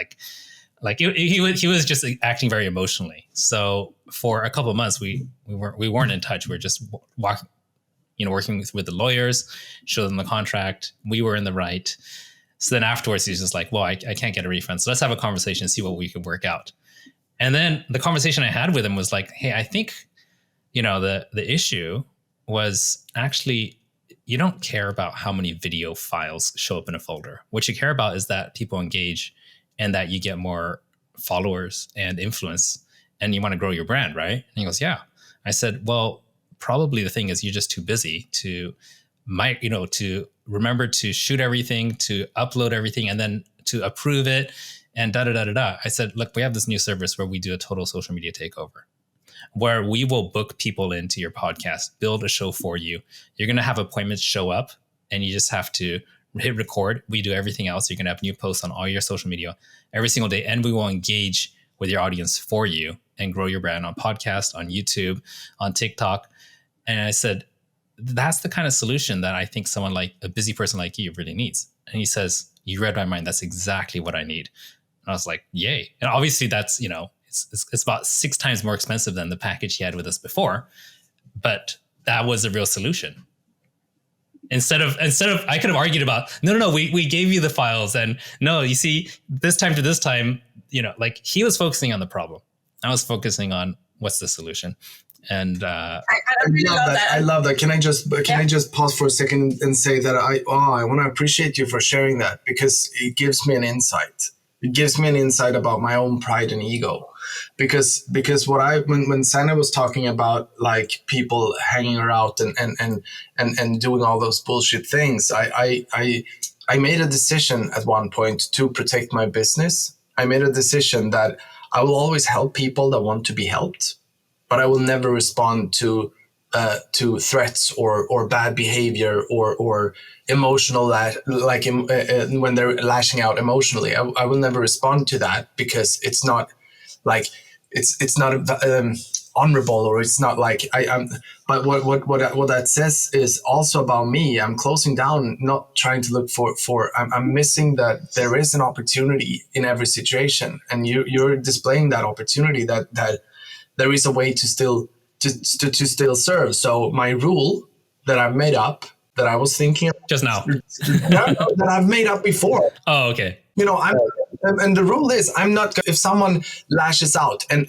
Like he was just acting very emotionally. So for a couple of months, we weren't in touch. We were just working with the lawyers, show them the contract. We were in the right. So then afterwards, he's just like, well, I can't get a refund. So let's have a conversation and see what we can work out. And then the conversation I had with him was like, hey, I think, the issue was actually, you don't care about how many video files show up in a folder. What you care about is that people engage and that you get more followers and influence, and you want to grow your brand, right? And he goes, yeah. I said, well, probably the thing is you're just too busy to remember to shoot everything, to upload everything, and then to approve it, and da-da-da-da-da. I said, look, we have this new service where we do a total social media takeover, where we will book people into your podcast, build a show for you. You're going to have appointments show up, and you just have to hit record. We do everything else. You're going to have new posts on all your social media every single day, and we will engage with your audience for you and grow your brand on podcast, on YouTube, on TikTok. And I said, that's the kind of solution that I think someone like a busy person like you really needs. And he says, you read my mind. That's exactly what I need. And I was like, yay. And obviously that's, it's about 6 times more expensive than the package he had with us before, but that was a real solution. Instead of, I could have argued about, no, we gave you the files, and no, you see, this time to this time, like he was focusing on the problem. I was focusing on what's the solution. And I really love that. I love that. Can I just pause for a second and say that I want to appreciate you for sharing that, because it gives me an insight. It gives me an insight about my own pride and ego, because when Sanne was talking about like people hanging around and doing all those bullshit things, I made a decision at one point to protect my business. I made a decision that I will always help people that want to be helped, but I will never respond to threats or bad behavior or emotional when they're lashing out emotionally. I will never respond to that, because it's not like it's not honorable, or it's not like I'm. But what that says is also about me. I'm closing down, not trying to look for. I'm missing that there is an opportunity in every situation, and you're displaying that opportunity that there is a way to still serve. So my rule that I've made up, that I was thinking just now, that I've made up before. Oh, okay. And the rule is, I'm not, if someone lashes out and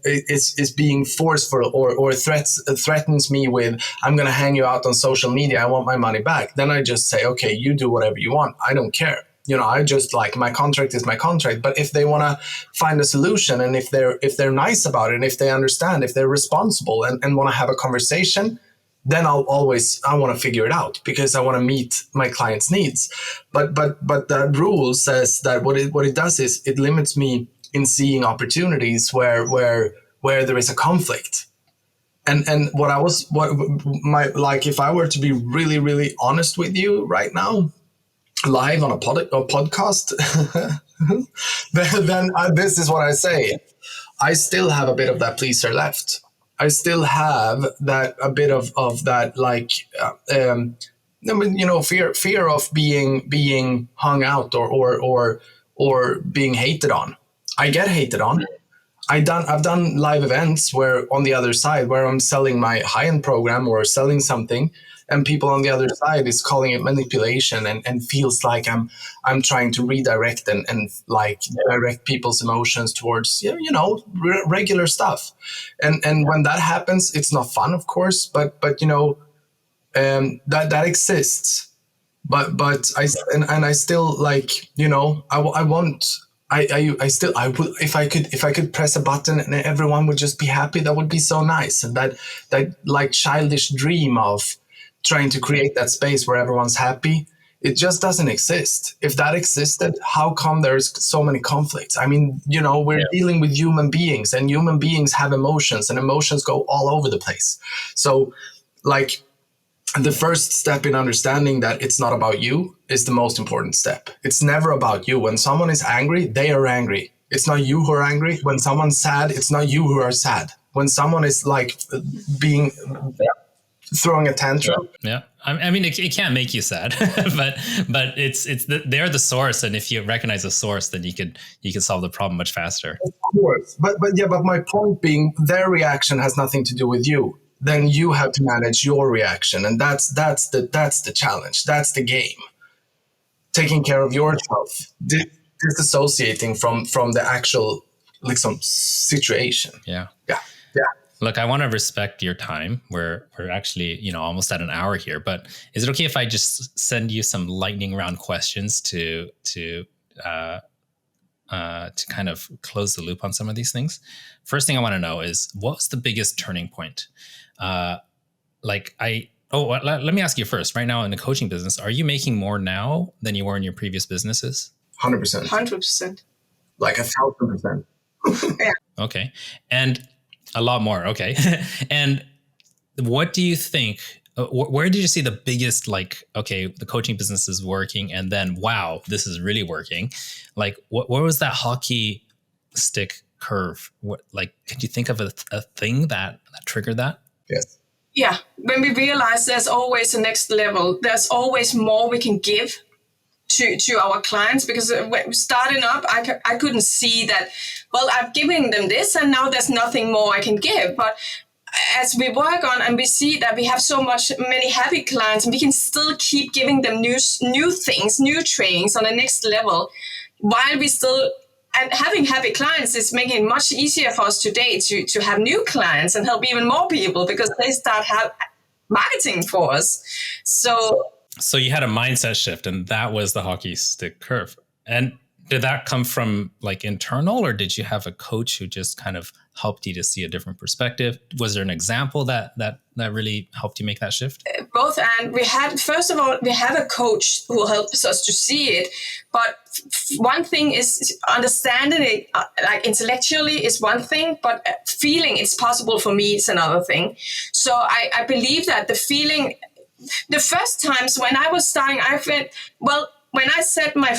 is being forceful or threatens me with, I'm going to hang you out on social media, I want my money back, then I just say, okay, you do whatever you want. I don't care. I just like, my contract is my contract. But if they want to find a solution, and if they're nice about it, and if they understand, if they're responsible and want to have a conversation, then I want to figure it out because I want to meet my client's needs. But the rule says that what it does is it limits me in seeing opportunities where there is a conflict. And if I were to be really, really honest with you right now, live on a podcast, then this is what I say. I still have a bit of that pleaser left. I still have that a bit of that, like, fear of being hung out or being hated on. I get hated on. I've done live events where on the other side, where I'm selling my high-end program or selling something, and people on the other side is calling it manipulation and feels like I'm trying to redirect and direct people's emotions towards, regular stuff. And when that happens, it's not fun, of course, but that exists. But I still, like, I still would, if I could press a button and everyone would just be happy, that would be so nice. And that like childish dream of trying to create that space where everyone's happy, it just doesn't exist. If that existed, how come there's so many conflicts? I mean, we're dealing with human beings, and human beings have emotions, and emotions go all over the place. So, like, the first step in understanding that it's not about you is the most important step. It's never about you. When someone is angry, they are angry. It's not you who are angry. When someone's sad, it's not you who are sad. When someone is like throwing a tantrum. Yeah. I mean, it can't make you sad, but they're the source. And if you recognize the source, then you could solve the problem much faster. Of course. But my point being, their reaction has nothing to do with you. Then you have to manage your reaction. And that's the challenge. That's the game. Taking care of yourself, disassociating from the actual, like, some situation. Yeah. Yeah. Look, I want to respect your time. We're actually, almost at an hour here, but is it okay if I just send you some lightning round questions to kind of close the loop on some of these things? First thing I want to know is, what's the biggest turning point? Let me ask you first. Right now in the coaching business, are you making more now than you were in your previous businesses? 100%. 100%. Like 1,000%. Yeah. Okay. And a lot more. Okay. And what do you think, where did you see the biggest, like, okay, the coaching business is working, and then, wow, this is really working? Like, where was that hockey stick curve? Could you think of a thing that triggered that? Yes. Yeah. When we realize there's always a next level, there's always more we can give to our clients, because when starting up, I couldn't see that, well, I'm giving them this and now there's nothing more I can give. But as we work on and we see that we have many happy clients, and we can still keep giving them new things, new trainings on the next level, while we still, and having happy clients is making it much easier for us today to have new clients and help even more people, because they start marketing for us. So you had a mindset shift, and that was the hockey stick curve. And did that come from, like, internal, or did you have a coach who just kind of helped you to see a different perspective? Was there an example that really helped you make that shift? Both. And we have a coach who helps us to see it. But one thing is understanding it, like, intellectually is one thing, but feeling it's possible for me is another thing. So I believe that the feeling, the first times when I was starting, I felt, well, when I hit my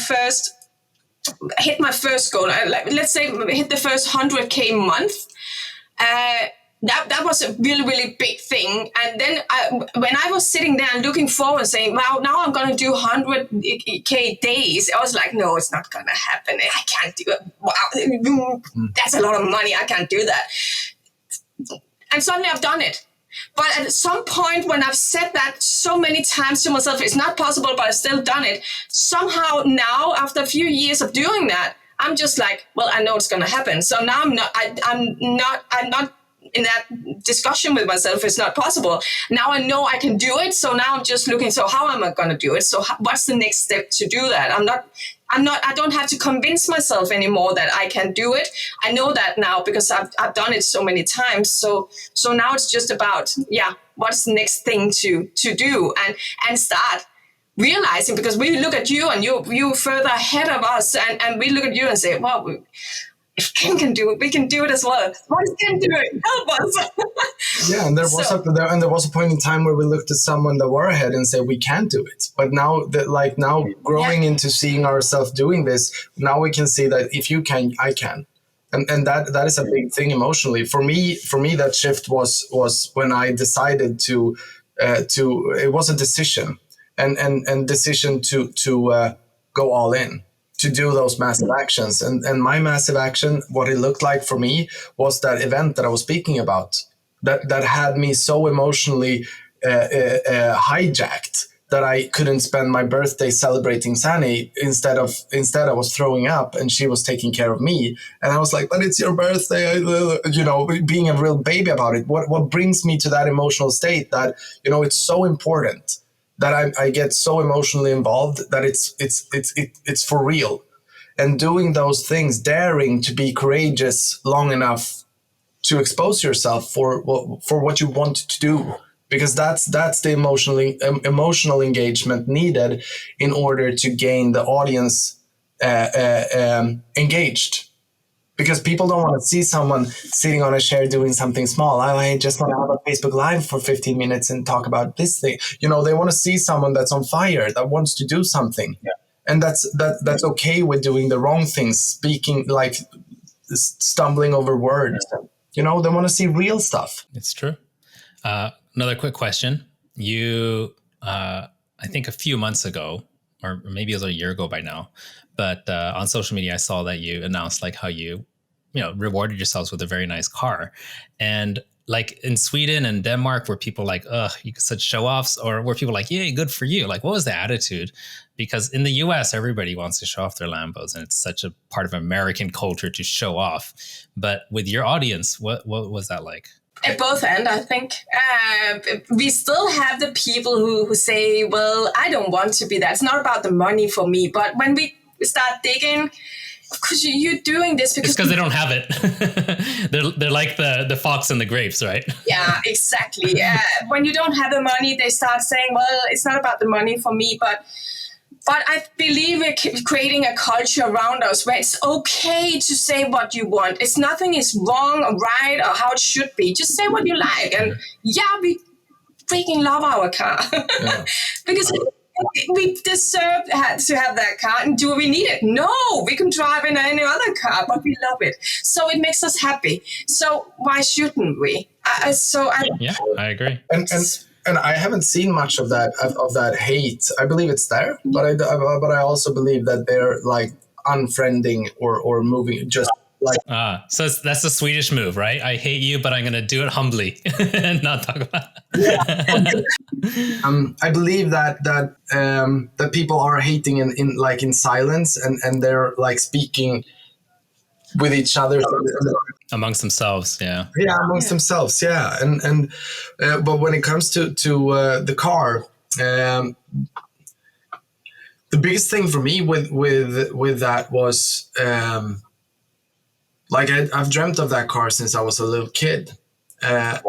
first goal, let's say hit the first 100K month, that was a really, really big thing. And then when I was sitting there and looking forward, saying, wow, now I'm going to do 100K days, I was like, no, it's not going to happen. I can't do it. Wow, that's a lot of money. I can't do that. And suddenly I've done it. But at some point, when I've said that so many times to myself, it's not possible, but I've still done it. Somehow now, after a few years of doing that, I'm just like, well, I know it's going to happen. So now I'm not in that discussion with myself. It's not possible. Now I know I can do it. So now I'm just looking, so how am I going to do it? So what's the next step to do that? I'm not I don't have to convince myself anymore that I can do it. I know that now because I've done it so many times. So now it's just about, what's the next thing to do and start realizing, because we look at you and you further ahead of us, and we look at you and say, well, if Ken can do it, we can do it as well. Why is Ken do it? Help us. Yeah, and there was a point in time where we looked at someone that were ahead and said we can't do it. But now growing into seeing ourselves doing this, now we can see that if you can, I can. And that is a big thing emotionally. For me that shift was when I decided to it was a decision and decision to go all in, to do those massive actions. And my massive action, what it looked like for me, was that event that I was speaking about, that had me so emotionally hijacked that I couldn't spend my birthday celebrating Sanne. Instead I was throwing up and she was taking care of me. And I was like, but it's your birthday, being a real baby about it. What brings me to that emotional state that, it's so important that I get so emotionally involved that it's for real. And doing those things, daring to be courageous long enough to expose yourself for what you want to do, because that's the emotional engagement needed in order to gain the audience engaged. Because people don't want to see someone sitting on a chair doing something small. I just want to have a Facebook Live for 15 minutes and talk about this thing. They want to see someone that's on fire, that wants to do something. Yeah. And that's okay with doing the wrong things, speaking, like stumbling over words. They want to see real stuff. It's true. Another quick question. You, I think a few months ago, or maybe it was a year ago by now, but on social media, I saw that you announced like how you rewarded yourselves with a very nice car. And like in Sweden and Denmark, were people like, ugh, you such show-offs? Or were people like, yay, good for you? Like, what was the attitude? Because in the US, everybody wants to show off their Lambos, and it's such a part of American culture to show off. But with your audience, what was that like? At both ends, I think. We still have the people who say, well, I don't want to be that. It's not about the money for me. But when we start digging, of course, you're doing this because... It's because they don't have it. they're like the fox and the grapes, right? Yeah, exactly. When you don't have the money, they start saying, well, it's not about the money for me, but I believe we're creating a culture around us where it's okay to say what you want. Nothing is wrong or right or how it should be. Just say what you like. And we freaking love our car. Yeah. Because we deserve to have that car. And do we need it? No, we can drive in any other car, but we love it. So it makes us happy. So why shouldn't we? I agree. And I haven't seen much of that hate. I believe it's there, but I also believe that they're like unfriending or moving just like. So that's the Swedish move, right? I hate you, but I'm going to do it humbly and not talk about it. I believe that people are hating in silence and they're like speaking with each other amongst themselves. Amongst themselves. And but when it comes to the car, the biggest thing for me with that was like I've dreamt of that car since I was a little kid. And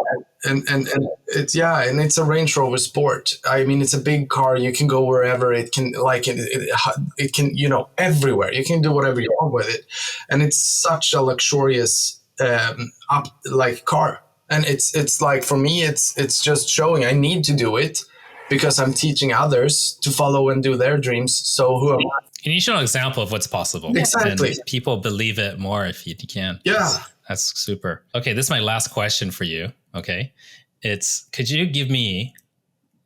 it's a Range Rover Sport. I mean, it's a big car. You can go wherever. It can it can everywhere. You can do whatever you want with it, and it's such a luxurious car. And it's like, for me, it's just showing I need to do it because I'm teaching others to follow and do their dreams. So who am I? And you show an example of what's possible. Exactly. And people believe it more if you can. Yeah. That's super. Okay, this is my last question for you. Okay. Could you give me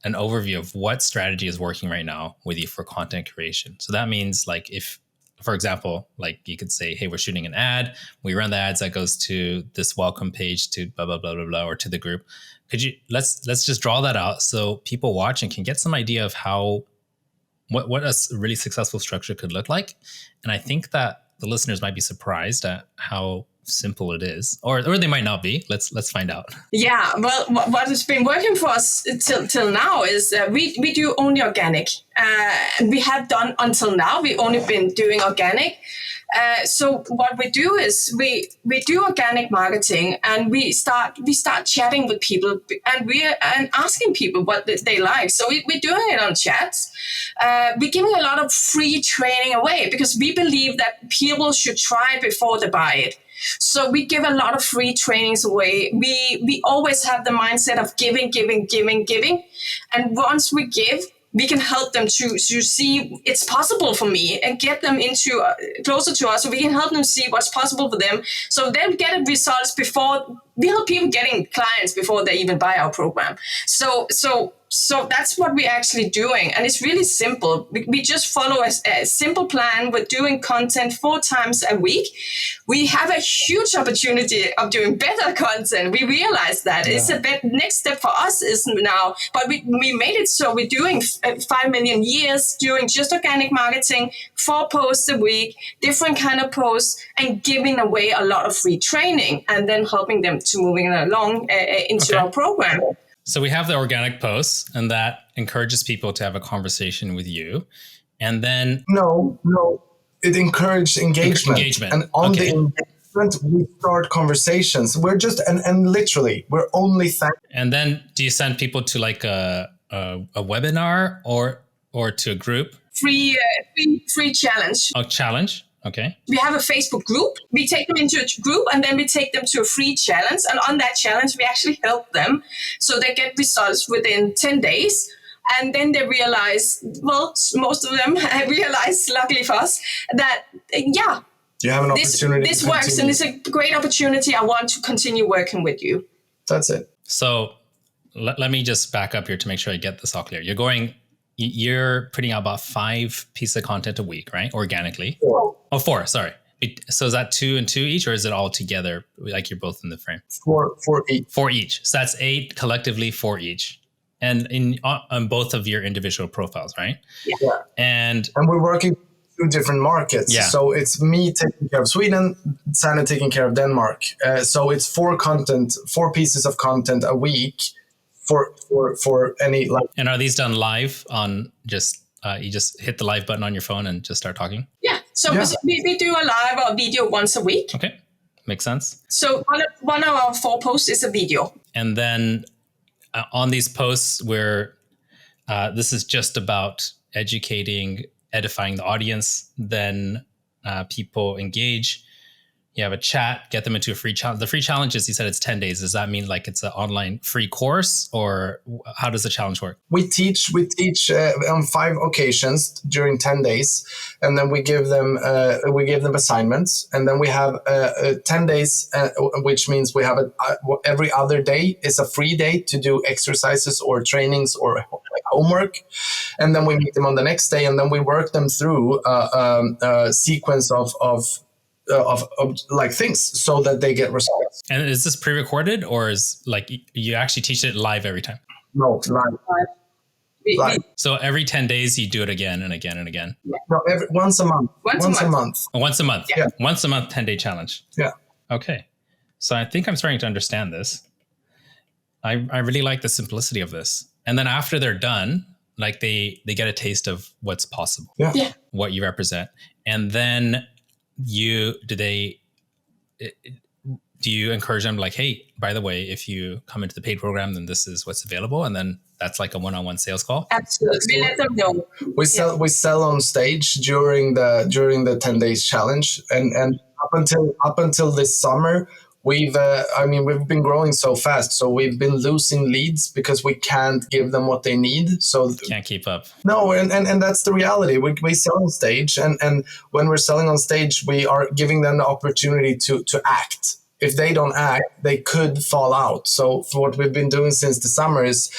an overview of what strategy is working right now with you for content creation? So that means like if, for example, like you could say, hey, we're shooting an ad. We run the ads that goes to this welcome page to blah, blah, blah, blah, blah, or to the group. Could you, let's just draw that out so people watching can get some idea of what a really successful structure could look like. And I think that the listeners might be surprised at how simple it is, or they might not be. Let's find out. Yeah, well, what has been working for us till now is we do only organic. We have done until now. We've only been doing organic. So what we do is we do organic marketing, and we start chatting with people, and asking people what they like. So we're doing it on chats. We're giving a lot of free training away because we believe that people should try before they buy it. So we give a lot of free trainings away. We always have the mindset of giving. And once we give, we can help them to see it's possible for me, and get them into closer to us, so we can help them see what's possible for them. So they'll get results before we help people getting clients before they even buy our program. So that's what we're actually doing. And it's really simple. We just follow a simple plan. We're doing content 4 times a week. We have a huge opportunity of doing better content. We realize that. Yeah. It's next step for us is now, but we made it so we're doing 5 million years, doing just organic marketing, 4 posts a week, different kind of posts, and giving away a lot of free training, and then helping them to moving along into our program. So we have the organic posts, and that encourages people to have a conversation with you. And then... No, it encouraged engagement. And on the engagement, we start conversations. We're just, and literally, we're only... And then do you send people to like a webinar or to a group? Free challenge. A challenge. Okay. We have a Facebook group. We take them into a group, and then we take them to a free challenge. And on that challenge, we actually help them so they get results within 10 days. And then they realize, well, most of them realize, luckily for us, that, yeah, you have an opportunity. This works, and it's a great opportunity. I want to continue working with you. That's it. So let me just back up here to make sure I get this all clear. You're putting out about 5 pieces of content a week, right? Organically. 4. Oh, 4. Sorry. So is that 2 and 2 each, or is it all together? Like you're both in the frame? 4 each. 4 each. So that's 8 collectively, 4 each. And on both of your individual profiles, right? Yeah. And we're working 2 different markets. Yeah. So it's me taking care of Sweden, Sanne taking care of Denmark. So it's 4 pieces of content a week. For any like. And are these done live on just you just hit the live button on your phone and just start talking? Yeah. So we do a live or video once a week. Okay, makes sense. So one of our 4 posts is a video. And then on these posts where this is just about edifying the audience, then people engage. You have a chat, get them into a free challenge. The free challenges, you said it's 10 days. Does that mean like it's an online free course, or how does the challenge work? We teach on 5 occasions during 10 days, and then we give them assignments, and then we have 10 days, which means we have every other day is a free day to do exercises or trainings or homework, and then we meet them on the next day, and then we work them through a sequence of like things so that they get results. And is this pre-recorded, or is like you actually teach it live every time? No, live. So every 10 days you do it again and again and again? No, once a month. Once a month. Once a month. Yeah. Once a month, 10-day challenge. Yeah. Okay. So I think I'm starting to understand this. I really like the simplicity of this. And then after they're done, like they get a taste of what's possible. Yeah. What you represent. And then do you encourage them like, hey, by the way, if you come into the paid program, then this is what's available, and then that's like a one-on-one sales call? Absolutely. We let them know. We sell on stage during the 10 days challenge, and up until this summer, we've been growing so fast, so we've been losing leads because we can't give them what they need. So can't keep up. No, and that's the reality. We sell on stage, and when we're selling on stage, we are giving them the opportunity to act. If they don't act, they could fall out. So for what we've been doing since the summer is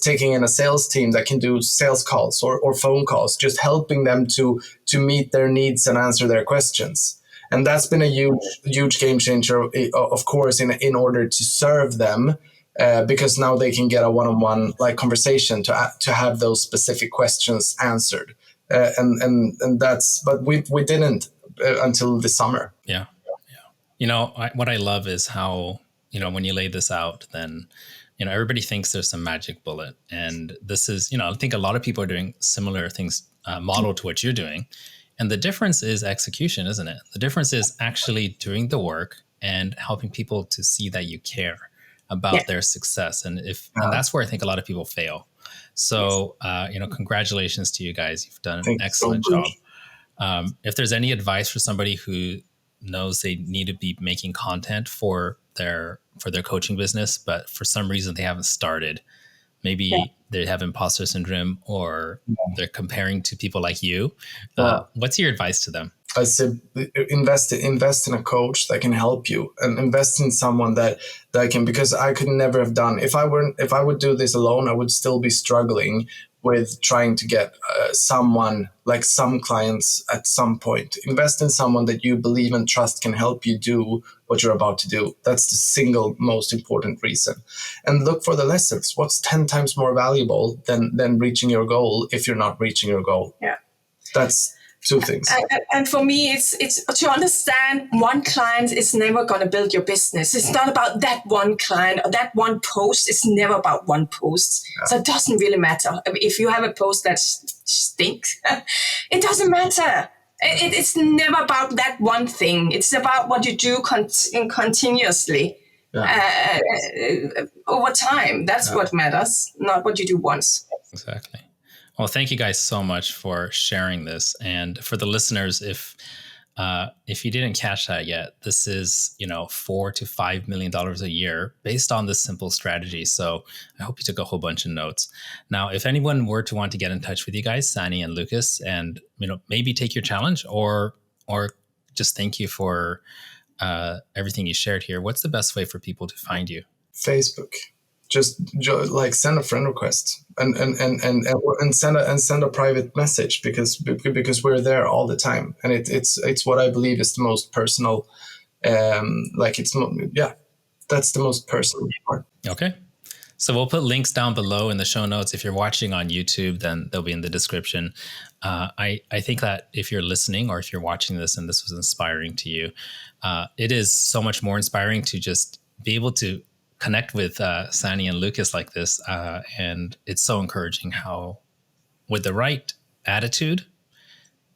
taking in a sales team that can do sales calls or phone calls, just helping them to meet their needs and answer their questions. And that's been a huge game changer, of course, in order to serve them, because now they can get a one-on-one like conversation to have those specific questions answered. But we didn't until the summer. Yeah. What I love is how, when you lay this out, then, everybody thinks there's some magic bullet. And this is, I think a lot of people are doing similar things, modeled to what you're doing. And the difference is execution, isn't it? The difference is actually doing the work and helping people to see that you care about their success. And that's where I think a lot of people fail. So, congratulations to you guys. You've done an excellent job. If there's any advice for somebody who knows they need to be making content for their coaching business, but for some reason they haven't started, maybe they have imposter syndrome or they're comparing to people like you. What's your advice to them? I said, invest in a coach that can help you, and invest in someone that can, because I could never have done, if I would do this alone, I would still be struggling with trying to get someone, like some clients at some point. Invest in someone that you believe and trust can help you do what you're about to do. That's the single most important reason. And look for the lessons. What's 10 times more valuable than reaching your goal if you're not reaching your goal? Yeah. That's two things. And for me, it's to understand one client is never going to build your business. It's not about that one client or that one post. It's never about one post. Yeah. So it doesn't really matter. If you have a post that stinks, it doesn't matter. It's never about that one thing. It's about what you do continuously over time. That's what matters, not what you do once. Exactly. Well, thank you guys so much for sharing this. And for the listeners, if you didn't catch that yet, this is, $4 to $5 million a year based on this simple strategy. So I hope you took a whole bunch of notes. Now, if anyone were to want to get in touch with you guys, Sanne and Lucas, and maybe take your challenge or just thank you for everything you shared here, what's the best way for people to find you? Facebook. Just like send a friend request and send a private message because we're there all the time, and it's what I believe is the most personal. That's the most personal part. Okay, so we'll put links down below in the show notes. If you're watching on YouTube, then they'll be in the description. I think that if you're listening or if you're watching this and this was inspiring to you, it is so much more inspiring to just be able to connect with Sanne and Lucas like this. And it's so encouraging how with the right attitude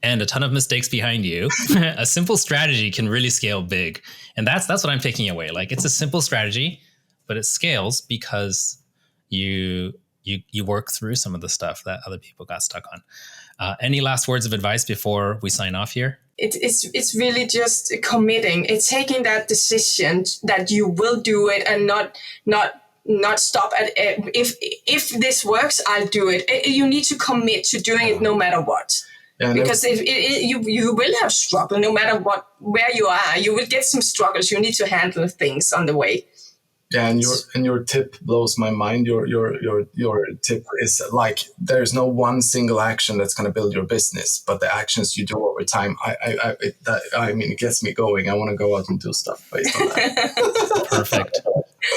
and a ton of mistakes behind you, a simple strategy can really scale big. And that's what I'm taking away. Like, it's a simple strategy, but it scales because you work through some of the stuff that other people got stuck on. Any last words of advice before we sign off here? It's really just committing. It's taking that decision that you will do it and not stop at it. If this works, I'll do it. You need to commit to doing it no matter what. Yeah, because you will have struggle no matter where you are. You will get some struggles. You need to handle things on the way. Yeah, and your tip blows my mind. Your tip is like, there's no one single action that's going to build your business, but the actions you do over time. It gets me going. I want to go out and do stuff based on that. Perfect.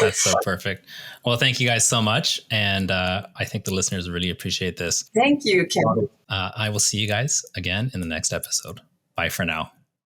That's so perfect. Well, thank you guys so much, and I think the listeners really appreciate this. Thank you, Ken. I will see you guys again in the next episode. Bye for now.